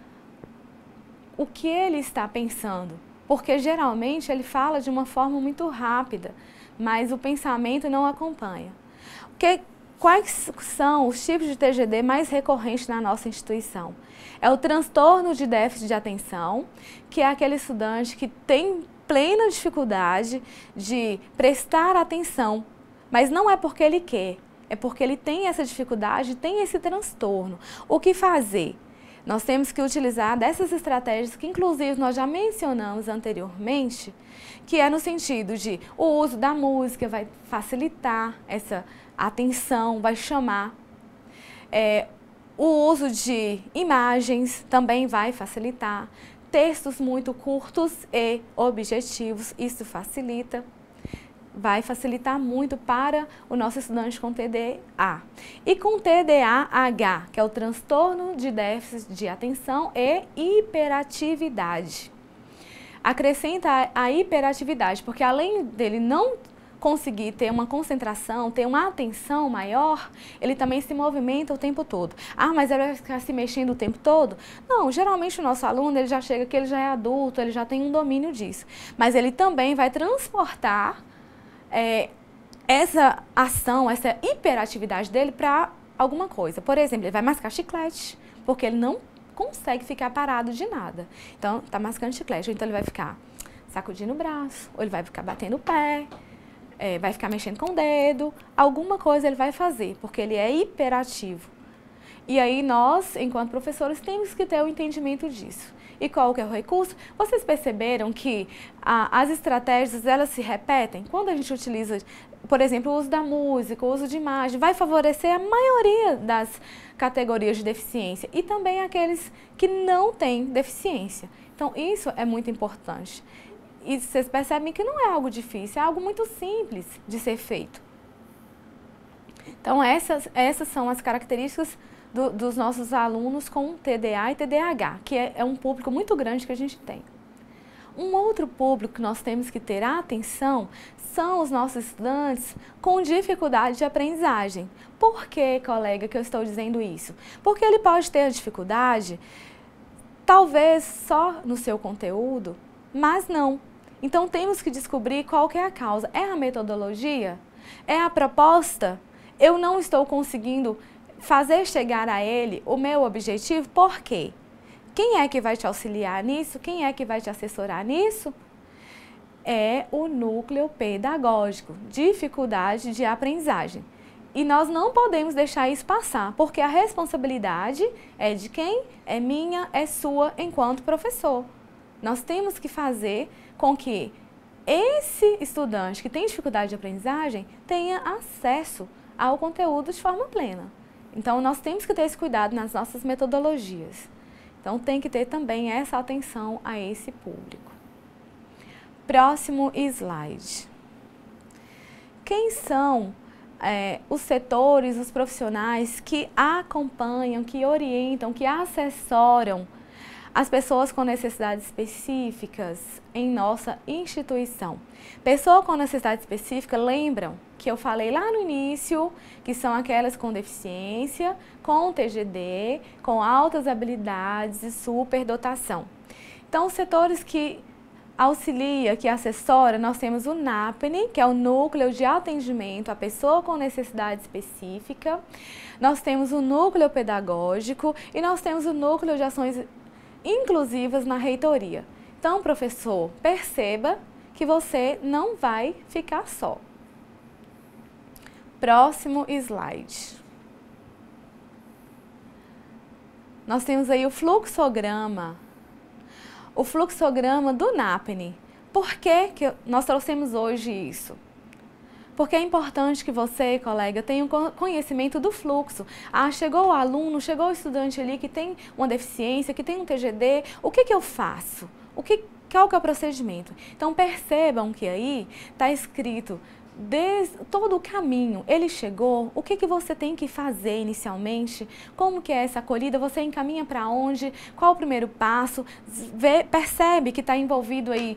[SPEAKER 1] o que ele está pensando, porque geralmente ele fala de uma forma muito rápida, mas o pensamento não acompanha. Quais são os tipos de TGD mais recorrentes na nossa instituição? É o transtorno de déficit de atenção, que é aquele estudante que tem plena dificuldade de prestar atenção, mas não é porque ele quer, é porque ele tem essa dificuldade, tem esse transtorno. O que fazer? Nós temos que utilizar dessas estratégias que, inclusive, nós já mencionamos anteriormente, que é no sentido de o uso da música vai facilitar essa atenção, vai chamar. O uso de imagens também vai facilitar. Textos muito curtos e objetivos, isso facilita. Vai facilitar muito para o nosso estudante com TDA. E com TDAH, que é o transtorno de déficit de atenção e hiperatividade. Acrescenta a hiperatividade, porque além dele não conseguir ter uma concentração, ter uma atenção maior, ele também se movimenta o tempo todo. Ah, mas ele vai ficar se mexendo o tempo todo? Não, geralmente o nosso aluno, ele já chega que ele já é adulto, ele já tem um domínio disso. Mas ele também vai transportar essa ação, essa hiperatividade dele para alguma coisa. Por exemplo, ele vai mascar chiclete, porque ele não consegue ficar parado de nada. Então, tá mascando chiclete, ou então ele vai ficar sacudindo o braço, ou ele vai ficar batendo o pé, vai ficar mexendo com o dedo, alguma coisa ele vai fazer, porque ele é hiperativo. E aí nós, enquanto professores, temos que ter o entendimento disso. E qual que é o recurso? Vocês perceberam que as estratégias, elas se repetem? Quando a gente utiliza, por exemplo, o uso da música, o uso de imagem, vai favorecer a maioria das categorias de deficiência e também aqueles que não têm deficiência. Então, isso é muito importante. E vocês percebem que não é algo difícil, é algo muito simples de ser feito. Então, essas são as características dos nossos alunos com TDA e TDAH, que é um público muito grande que a gente tem. Um outro público que nós temos que ter atenção são os nossos estudantes com dificuldade de aprendizagem. Por que, colega, que eu estou dizendo isso? Porque ele pode ter dificuldade, talvez só no seu conteúdo, mas não. Então temos que descobrir qual que é a causa. É a metodologia? É a proposta? Eu não estou conseguindo fazer chegar a ele o meu objetivo, por quê? Quem é que vai te auxiliar nisso? Quem é que vai te assessorar nisso? É o núcleo pedagógico, dificuldade de aprendizagem. E nós não podemos deixar isso passar, porque a responsabilidade é de quem? É minha, é sua, enquanto professor. Nós temos que fazer com que esse estudante que tem dificuldade de aprendizagem tenha acesso ao conteúdo de forma plena. Então, nós temos que ter esse cuidado nas nossas metodologias. Então, tem que ter também essa atenção a esse público. Próximo slide. Quem são os setores, os profissionais que acompanham, que orientam, que assessoram as pessoas com necessidades específicas em nossa instituição? Pessoa com necessidade específica, lembram que eu falei lá no início, que são aquelas com deficiência, com TGD, com altas habilidades e superdotação. Então, os setores que auxilia, que assessora, nós temos o NAPNE, que é o Núcleo de Atendimento à Pessoa com Necessidade Específica, nós temos o Núcleo Pedagógico e nós temos o Núcleo de Ações Inclusivas na Reitoria. Então, professor, perceba que você não vai ficar só. Próximo slide. Nós temos aí o fluxograma. O fluxograma do NAPNE. Por que nós trouxemos hoje isso? Porque é importante que você, colega, tenha um conhecimento do fluxo. Ah, chegou o aluno, chegou o estudante ali que tem uma deficiência, que tem um TGD, o que eu faço? Qual que é o procedimento? Então, percebam que aí está escrito todo o caminho. Ele chegou, o que você tem que fazer inicialmente, como que é essa acolhida, você encaminha para onde, qual o primeiro passo, percebe que está envolvido aí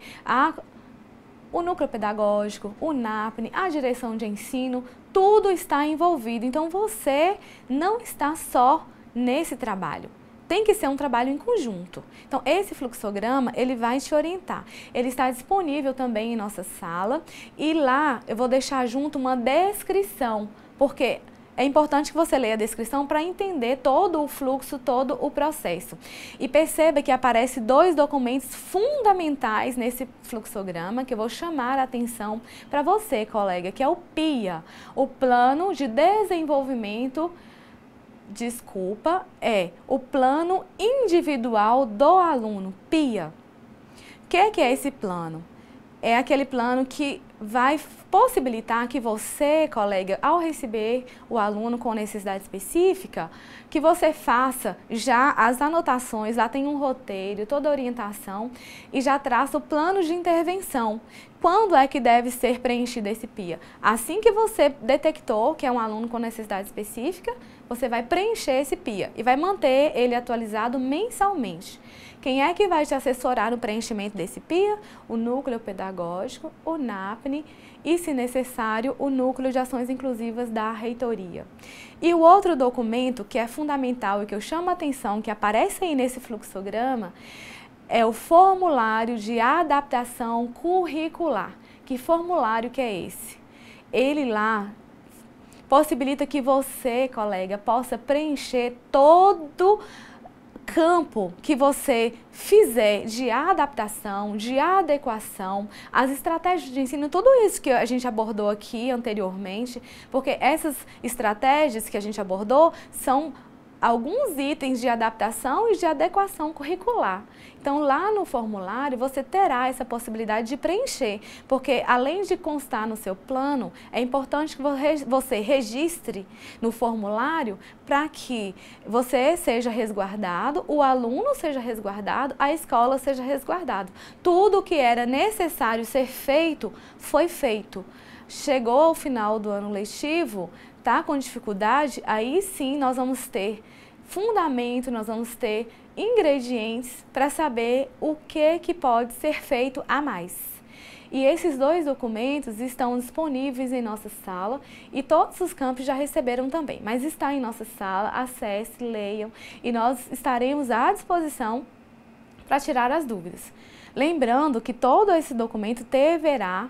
[SPEAKER 1] o núcleo pedagógico, o NAPNE, a direção de ensino, tudo está envolvido. Então, você não está só nesse trabalho. Tem que ser um trabalho em conjunto. Então, esse fluxograma, ele vai te orientar. Ele está disponível também em nossa sala e lá eu vou deixar junto uma descrição, porque é importante que você leia a descrição para entender todo o fluxo, todo o processo. E perceba que aparece 2 documentos fundamentais nesse fluxograma, que eu vou chamar a atenção para você, colega, que é o PIA, o Plano de Desenvolvimento, o Plano Individual do Aluno, PIA. O que é esse plano? É aquele plano que vai possibilitar que você, colega, ao receber o aluno com necessidade específica, que você faça já as anotações, lá tem um roteiro, toda a orientação e já traça o plano de intervenção. Quando é que deve ser preenchido esse PIA? Assim que você detectou que é um aluno com necessidade específica, você vai preencher esse PIA e vai manter ele atualizado mensalmente. Quem é que vai te assessorar no preenchimento desse PIA? O Núcleo Pedagógico, o NAPNE e, se necessário, o Núcleo de Ações Inclusivas da Reitoria. E o outro documento que é fundamental e que eu chamo a atenção, que aparece aí nesse fluxograma, é o formulário de adaptação curricular. Que formulário que é esse? Ele lá possibilita que você, colega, possa preencher todo campo que você fizer de adaptação, de adequação, as estratégias de ensino, tudo isso que a gente abordou aqui anteriormente, porque essas estratégias que a gente abordou são alguns itens de adaptação e de adequação curricular. Então, lá no formulário, você terá essa possibilidade de preencher, porque além de constar no seu plano, é importante que você registre no formulário para que você seja resguardado, o aluno seja resguardado, a escola seja resguardada. Tudo o que era necessário ser feito, foi feito. Chegou ao final do ano letivo, tá com dificuldade, aí sim nós vamos ter fundamento, nós vamos ter ingredientes para saber o que pode ser feito a mais. E esses dois documentos estão disponíveis em nossa sala e todos os campos já receberam também, mas está em nossa sala, acesse, leiam e nós estaremos à disposição para tirar as dúvidas. Lembrando que todo esse documento deverá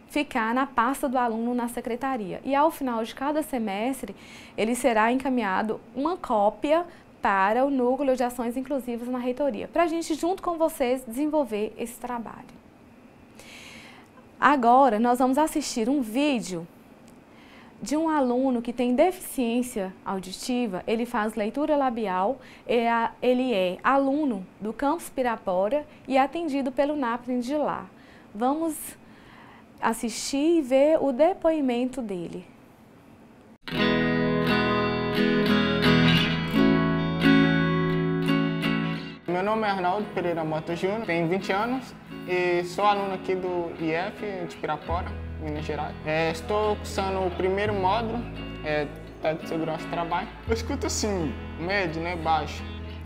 [SPEAKER 1] ficar na pasta do aluno na secretaria. E ao final de cada semestre, ele será encaminhado uma cópia para o Núcleo de Ações Inclusivas na Reitoria, para a gente, junto com vocês, desenvolver esse trabalho. Agora, nós vamos assistir um vídeo de um aluno que tem deficiência auditiva. Ele faz leitura labial, ele é aluno do Campus Pirapora e é atendido pelo NAPNE de lá. Vamos assistir e ver o depoimento dele.
[SPEAKER 2] Meu nome é Arnaldo Pereira Mota Júnior, tenho 20 anos e sou aluno aqui do IF de Pirapora, Minas Gerais. Estou cursando o primeiro módulo, Técnico de Segurança do Trabalho. Eu escuto assim, médio, né, baixo.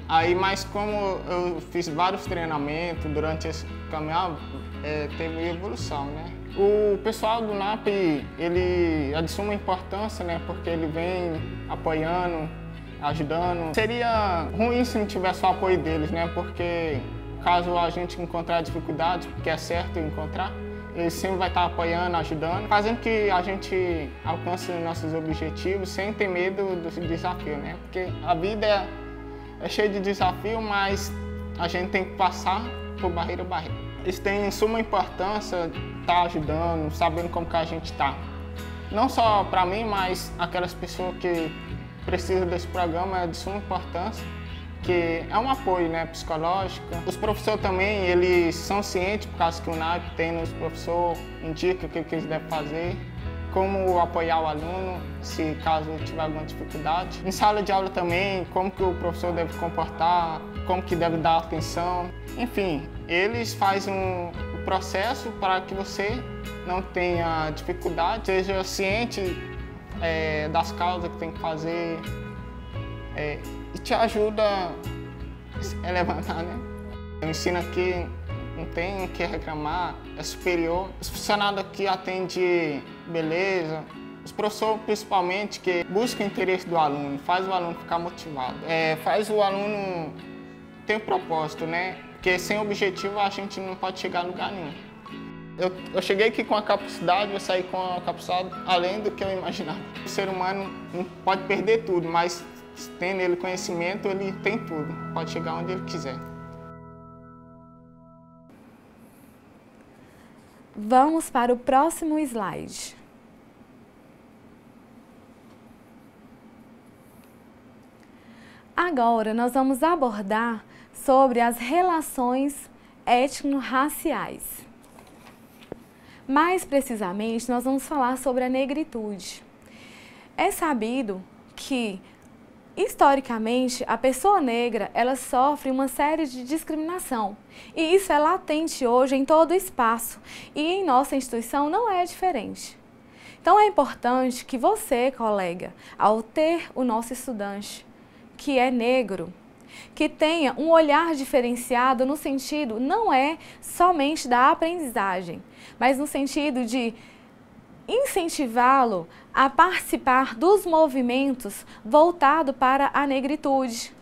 [SPEAKER 2] Aí, mas como eu fiz vários treinamentos durante esse caminhar, teve evolução, né? O pessoal do NAP, ele é de suma importância, né, porque ele vem apoiando, ajudando. Seria ruim se não tivesse o apoio deles, né, porque caso a gente encontrar dificuldades, porque é certo encontrar, ele sempre vai estar apoiando, ajudando, fazendo que a gente alcance nossos objetivos sem ter medo do desafio, né, porque a vida é cheia de desafio, mas a gente tem que passar por barreira a barreira. Isso tem suma importância, estar ajudando, sabendo como que a gente está. Não só para mim, mas aquelas pessoas que precisam desse programa é de suma importância, que é um apoio, né, psicológico. Os professores também, eles são cientes, por causa que o NAP tem nos professores, indica o que eles devem fazer, como apoiar o aluno, se caso tiver alguma dificuldade. Em sala de aula também, como que o professor deve comportar, como que deve dar atenção. Enfim, eles fazem o processo para que você não tenha dificuldade, seja ciente das causas que tem que fazer e te ajuda a levantar, né? O ensino aqui não tem o que reclamar, é superior. Os funcionários aqui atendem beleza, os professores principalmente que buscam o interesse do aluno, faz o aluno ficar motivado, faz o aluno ter um propósito, né? Porque sem objetivo a gente não pode chegar a lugar nenhum. Eu cheguei aqui com a capacidade, vou sair com a capacidade além do que eu imaginava. O ser humano não pode perder tudo, mas tendo ele conhecimento, ele tem tudo, pode chegar onde ele quiser.
[SPEAKER 1] Vamos para o próximo slide. Agora nós vamos abordar sobre as relações étnico-raciais. Mais precisamente, nós vamos falar sobre a negritude. É sabido que, historicamente, a pessoa negra, ela sofre uma série de discriminação. E isso é latente hoje em todo o espaço. E em nossa instituição não é diferente. Então é importante que você, colega, ao ter o nosso estudante que é negro, que tenha um olhar diferenciado no sentido, não é somente da aprendizagem, mas no sentido de incentivá-lo a participar dos movimentos voltados para a negritude.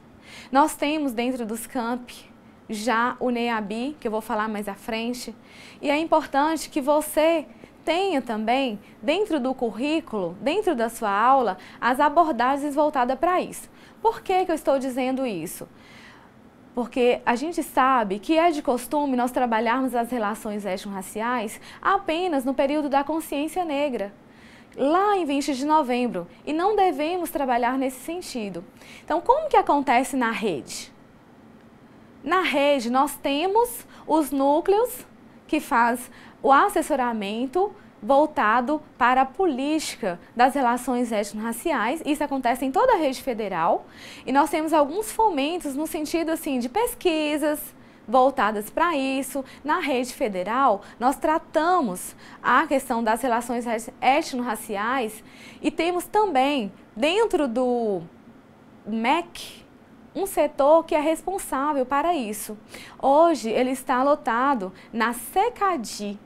[SPEAKER 1] Nós temos dentro dos campi já o NEABI, que eu vou falar mais à frente, e é importante que você tenha também, dentro do currículo, dentro da sua aula, as abordagens voltadas para isso. Por que eu estou dizendo isso? Porque a gente sabe que é de costume nós trabalharmos as relações étnico-raciais apenas no período da consciência negra, lá em 20 de novembro, e não devemos trabalhar nesse sentido. Então, como que acontece na rede? Na rede, nós temos os núcleos que faz o assessoramento voltado para a política das relações étnico-raciais. Isso acontece em toda a rede federal. E nós temos alguns fomentos no sentido assim de pesquisas voltadas para isso. Na rede federal, nós tratamos a questão das relações étnico-raciais e temos também, dentro do MEC, um setor que é responsável para isso. Hoje, ele está lotado na SECADI,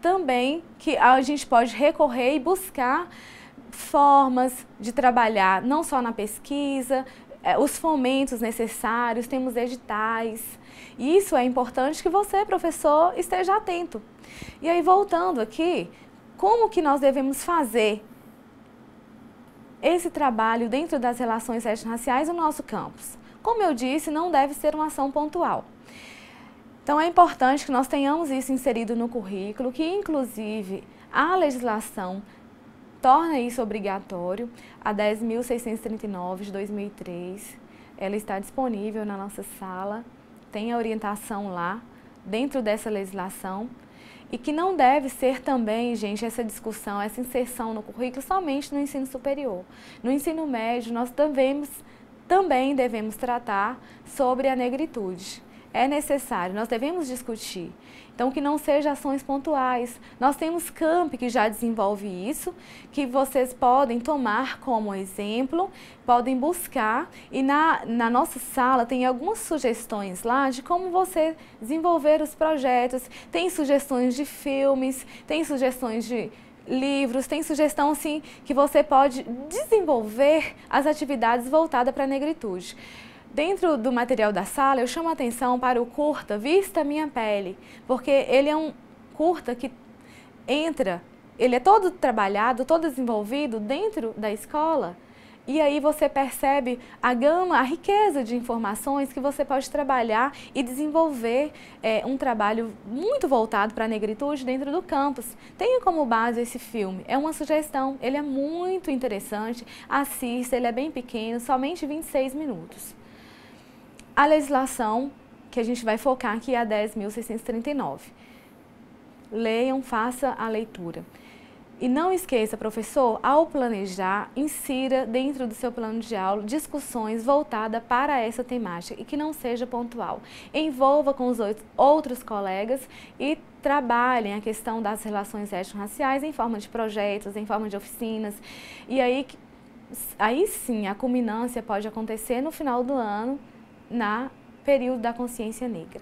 [SPEAKER 1] também que a gente pode recorrer e buscar formas de trabalhar, não só na pesquisa, os fomentos necessários, temos editais. E isso é importante que você, professor, esteja atento. E aí, voltando aqui, como que nós devemos fazer esse trabalho dentro das relações étnico-raciais no nosso campus? Como eu disse, não deve ser uma ação pontual. Então é importante que nós tenhamos isso inserido no currículo, que inclusive a legislação torna isso obrigatório, a 10.639 de 2003, ela está disponível na nossa sala, tem a orientação lá, dentro dessa legislação, e que não deve ser também, gente, essa discussão, essa inserção no currículo somente no ensino superior. No ensino médio, nós também devemos tratar sobre a negritude. É necessário, nós devemos discutir. Então, que não sejam ações pontuais. Nós temos campi que já desenvolve isso, que vocês podem tomar como exemplo, podem buscar. E na nossa sala tem algumas sugestões lá de como você desenvolver os projetos. Tem sugestões de filmes, tem sugestões de livros, tem sugestão assim que você pode desenvolver as atividades voltadas para a negritude. Dentro do material da sala, eu chamo a atenção para o curta Vista Minha Pele, porque ele é um curta que ele é todo trabalhado, todo desenvolvido dentro da escola, e aí você percebe a gama, a riqueza de informações que você pode trabalhar e desenvolver um trabalho muito voltado para a negritude dentro do campus. Tenha como base esse filme, é uma sugestão, ele é muito interessante, assista, ele é bem pequeno, somente 26 minutos. A legislação que a gente vai focar aqui é a 10.639. Leiam, faça a leitura. E não esqueça, professor, ao planejar, insira dentro do seu plano de aula discussões voltadas para essa temática e que não seja pontual. Envolva com os outros colegas e trabalhem a questão das relações étnico-raciais em forma de projetos, em forma de oficinas. E aí sim, a culminância pode acontecer no final do ano, na período da consciência negra.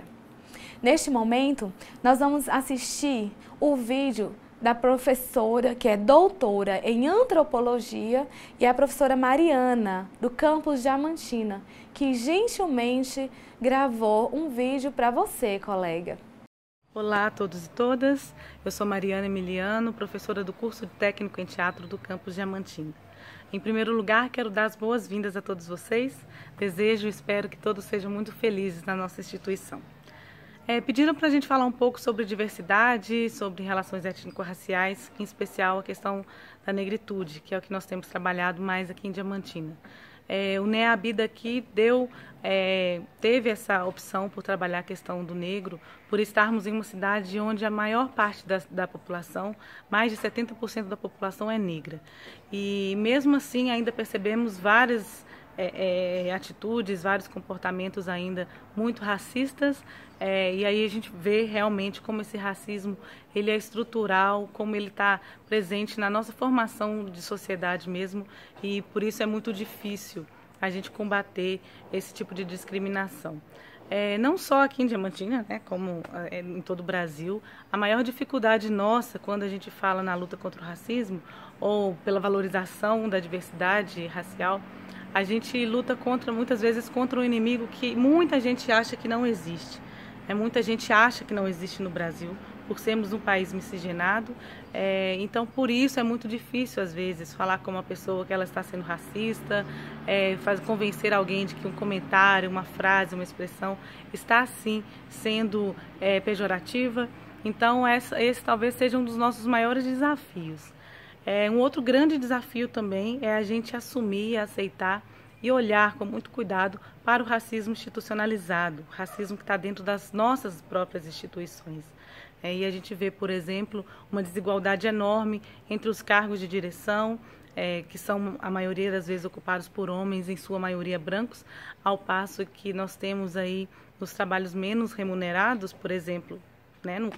[SPEAKER 1] Neste momento, nós vamos assistir o vídeo da professora, que é doutora em antropologia, e a professora Mariana, do campus Diamantina, que gentilmente gravou um vídeo para você, colega.
[SPEAKER 3] Olá a todos e todas, eu sou Mariana Emiliano, professora do curso de técnico em teatro do campus Diamantina. Em primeiro lugar, quero dar as boas-vindas a todos vocês. Desejo e espero que todos sejam muito felizes na nossa instituição. Pediram para a gente falar um pouco sobre diversidade, sobre relações étnico-raciais, em especial a questão da negritude, que é o que nós temos trabalhado mais aqui em Diamantina. O NEABI daqui teve essa opção por trabalhar a questão do negro, por estarmos em uma cidade onde a maior parte da população, mais de 70% da população é negra. E mesmo assim ainda percebemos várias atitudes, vários comportamentos ainda muito racistas, e aí a gente vê realmente como esse racismo ele é estrutural, como ele está presente na nossa formação de sociedade mesmo, e por isso é muito difícil a gente combater esse tipo de discriminação. Não só aqui em Diamantina, né, como em todo o Brasil, a maior dificuldade nossa quando a gente fala na luta contra o racismo ou pela valorização da diversidade racial, a gente luta muitas vezes contra um inimigo que muita gente acha que não existe. Muita gente acha que não existe no Brasil, por sermos um país miscigenado. Então, por isso é muito difícil, às vezes, falar com uma pessoa que ela está sendo racista, convencer alguém de que um comentário, uma frase, uma expressão está, sim, sendo pejorativa. Então, esse talvez seja um dos nossos maiores desafios. Um outro grande desafio também é a gente assumir, aceitar e olhar com muito cuidado para o racismo institucionalizado, o racismo que está dentro das nossas próprias instituições. E a gente vê, por exemplo, uma desigualdade enorme entre os cargos de direção, que são a maioria das vezes ocupados por homens, em sua maioria brancos, ao passo que nós temos aí nos trabalhos menos remunerados, por exemplo,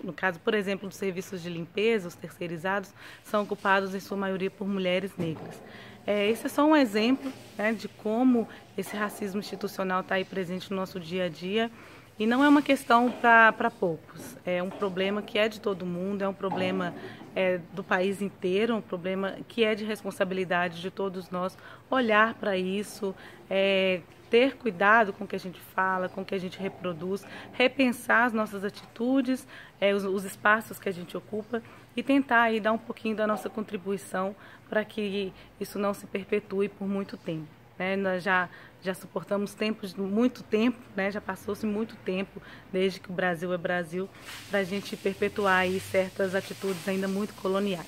[SPEAKER 3] no caso, por exemplo, dos serviços de limpeza, os terceirizados, são ocupados em sua maioria por mulheres negras. Esse é só um exemplo, de como esse racismo institucional está aí presente no nosso dia a dia. E não é uma questão para poucos, é um problema que é de todo mundo, é um problema do país inteiro, um problema que é de responsabilidade de todos nós olhar para isso, ter cuidado com o que a gente fala, com o que a gente reproduz, repensar as nossas atitudes, os espaços que a gente ocupa e tentar aí dar um pouquinho da nossa contribuição para que isso não se perpetue por muito tempo. Nós já suportamos muito tempo, já passou-se muito tempo desde que o Brasil é Brasil, para a gente perpetuar aí certas atitudes ainda muito coloniais.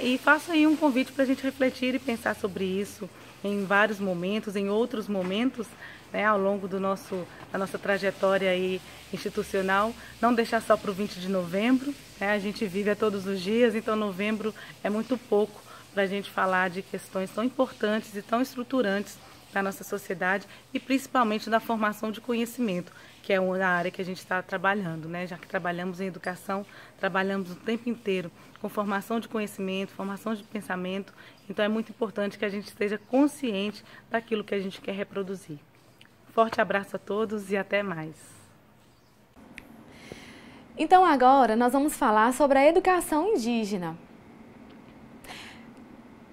[SPEAKER 3] E faço aí um convite para a gente refletir e pensar sobre isso em vários momentos, em outros momentos, ao longo da nossa trajetória aí institucional, não deixar só para o 20 de novembro, a gente vive a todos os dias, então novembro é muito pouco para a gente falar de questões tão importantes e tão estruturantes da nossa sociedade e principalmente da formação de conhecimento, que é uma área que a gente está trabalhando, já que trabalhamos em educação, trabalhamos o tempo inteiro com formação de conhecimento, formação de pensamento, então é muito importante que a gente esteja consciente daquilo que a gente quer reproduzir. Forte abraço a todos e até mais.
[SPEAKER 1] Então agora nós vamos falar sobre a educação indígena.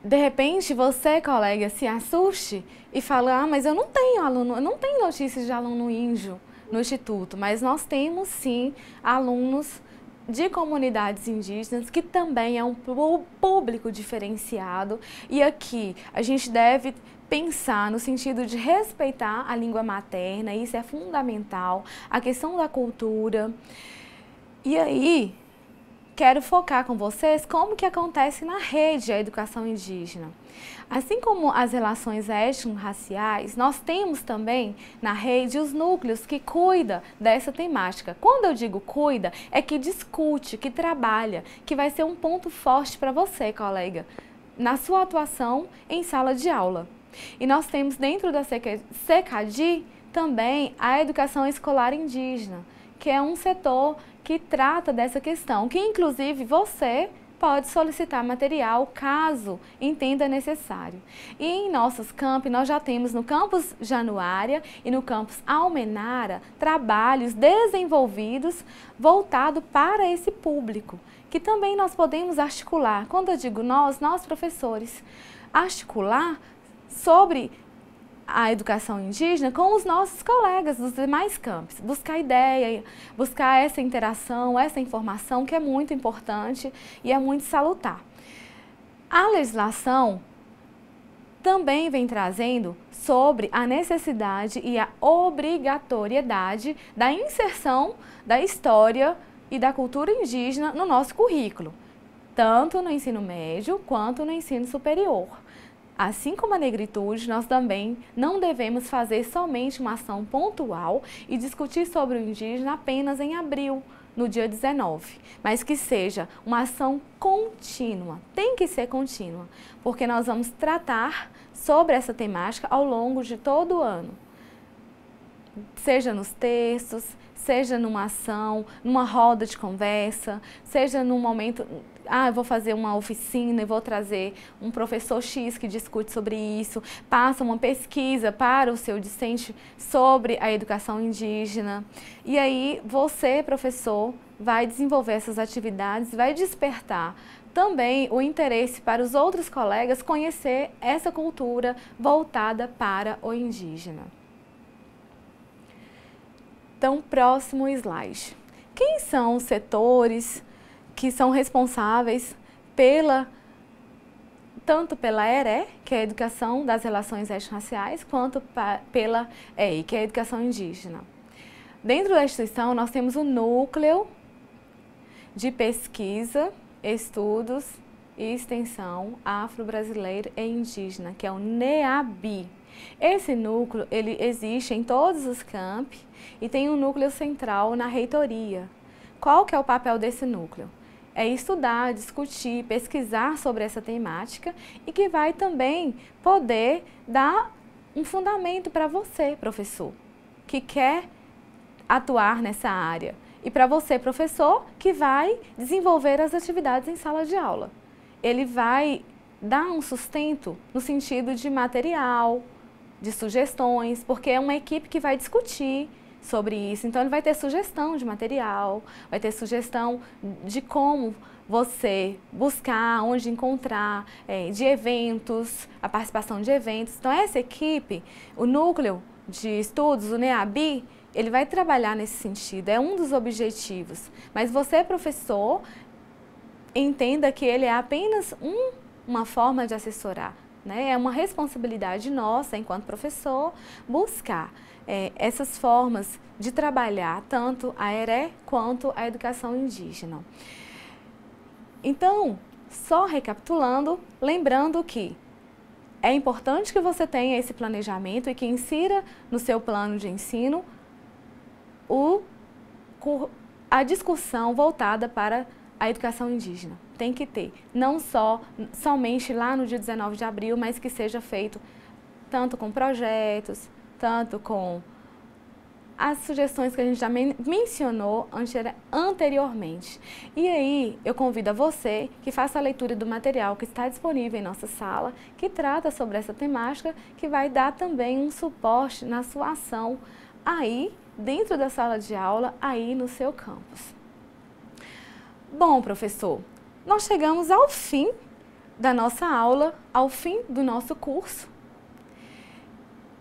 [SPEAKER 1] De repente, você, colega, se assuste e fala, mas eu não tenho aluno, eu não tenho notícias de aluno índio no Instituto, mas nós temos sim alunos de comunidades indígenas, que também é um público diferenciado, e aqui a gente deve pensar no sentido de respeitar a língua materna, isso é fundamental, a questão da cultura. E aí, quero focar com vocês como que acontece na rede a educação indígena. Assim como as relações étnico-raciais, nós temos também na rede os núcleos que cuidam dessa temática. Quando eu digo cuida, é que discute, que trabalha, que vai ser um ponto forte para você, colega, na sua atuação em sala de aula. E nós temos dentro da SECADI também a educação escolar indígena, que é um setor que trata dessa questão, que inclusive você pode solicitar material caso entenda necessário. E em nossos campi, nós já temos no campus Januária e no campus Almenara trabalhos desenvolvidos voltados para esse público, que também nós podemos articular. Quando eu digo nós professores, articular sobre a educação indígena com os nossos colegas dos demais campos, buscar ideia, buscar essa interação, essa informação que é muito importante e é muito salutar. A legislação também vem trazendo sobre a necessidade e a obrigatoriedade da inserção da história e da cultura indígena no nosso currículo, tanto no ensino médio quanto no ensino superior. Assim como a negritude, nós também não devemos fazer somente uma ação pontual e discutir sobre o indígena apenas em abril, no dia 19, mas que seja uma ação contínua, tem que ser contínua, porque nós vamos tratar sobre essa temática ao longo de todo o ano, seja nos textos, seja numa ação, numa roda de conversa, seja num momento, eu vou fazer uma oficina e vou trazer um professor X que discute sobre isso, passa uma pesquisa para o seu discente sobre a educação indígena. E aí você, professor, vai desenvolver essas atividades, vai despertar também o interesse para os outros colegas conhecer essa cultura voltada para o indígena. Então, próximo slide. Quem são os setores que são responsáveis tanto pela ERE, que é a Educação das Relações Étnico-Raciais, quanto pela EI, que é a Educação Indígena? Dentro da instituição, nós temos o Núcleo de Pesquisa, Estudos e Extensão Afro-Brasileira e Indígena, que é o NEABI. Esse núcleo, ele existe em todos os campi e tem um núcleo central na reitoria. Qual que é o papel desse núcleo? É estudar, discutir, pesquisar sobre essa temática e que vai também poder dar um fundamento para você, professor, que quer atuar nessa área. E para você, professor, que vai desenvolver as atividades em sala de aula. Ele vai dar um sustento no sentido de material, de sugestões, porque é uma equipe que vai discutir sobre isso. Então, ele vai ter sugestão de material, vai ter sugestão de como você buscar, onde encontrar, de eventos, a participação de eventos. Então, essa equipe, o Núcleo de Estudos, o NEABI, ele vai trabalhar nesse sentido, é um dos objetivos. Mas você, professor, entenda que ele é apenas uma forma de assessorar. Né? É uma responsabilidade nossa, enquanto professor, buscar essas formas de trabalhar tanto a ERE quanto a educação indígena. Então, só recapitulando, lembrando que é importante que você tenha esse planejamento e que insira no seu plano de ensino a discussão voltada para a educação indígena. Tem que ter, não somente lá no dia 19 de abril, mas que seja feito tanto com projetos, tanto com as sugestões que a gente já mencionou anteriormente. E aí, eu convido a você que faça a leitura do material que está disponível em nossa sala, que trata sobre essa temática, que vai dar também um suporte na sua ação aí, dentro da sala de aula, aí no seu campus. Bom, professor, nós chegamos ao fim da nossa aula, ao fim do nosso curso.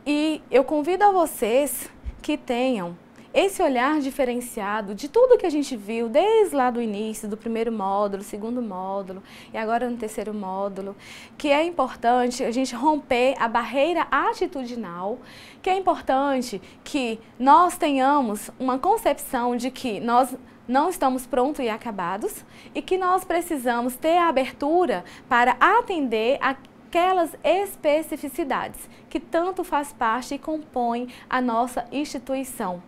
[SPEAKER 1] E eu convido a vocês que tenham esse olhar diferenciado de tudo que a gente viu desde lá do início, do primeiro módulo, segundo módulo e agora no terceiro módulo, que é importante a gente romper a barreira atitudinal, que é importante que nós tenhamos uma concepção de que nós não estamos prontos e acabados e que nós precisamos ter a abertura para atender aquelas especificidades que tanto faz parte e compõem a nossa instituição.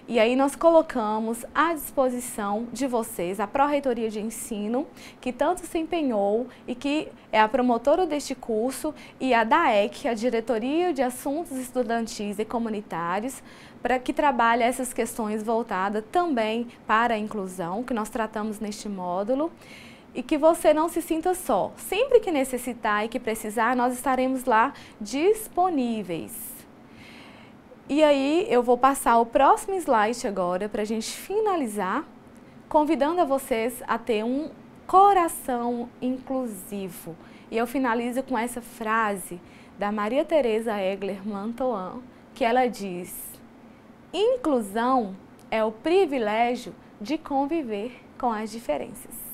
[SPEAKER 1] E aí nós colocamos à disposição de vocês a Pró-Reitoria de Ensino, que tanto se empenhou e que é a promotora deste curso, e a DAEC, a Diretoria de Assuntos Estudantis e Comunitários, para que trabalhe essas questões voltadas também para a inclusão, que nós tratamos neste módulo. E que você não se sinta só. Sempre que necessitar e que precisar, nós estaremos lá disponíveis. E aí, eu vou passar o próximo slide agora para a gente finalizar, convidando a vocês a ter um coração inclusivo. E eu finalizo com essa frase da Maria Teresa Egler Mantoan, que ela diz: inclusão é o privilégio de conviver com as diferenças.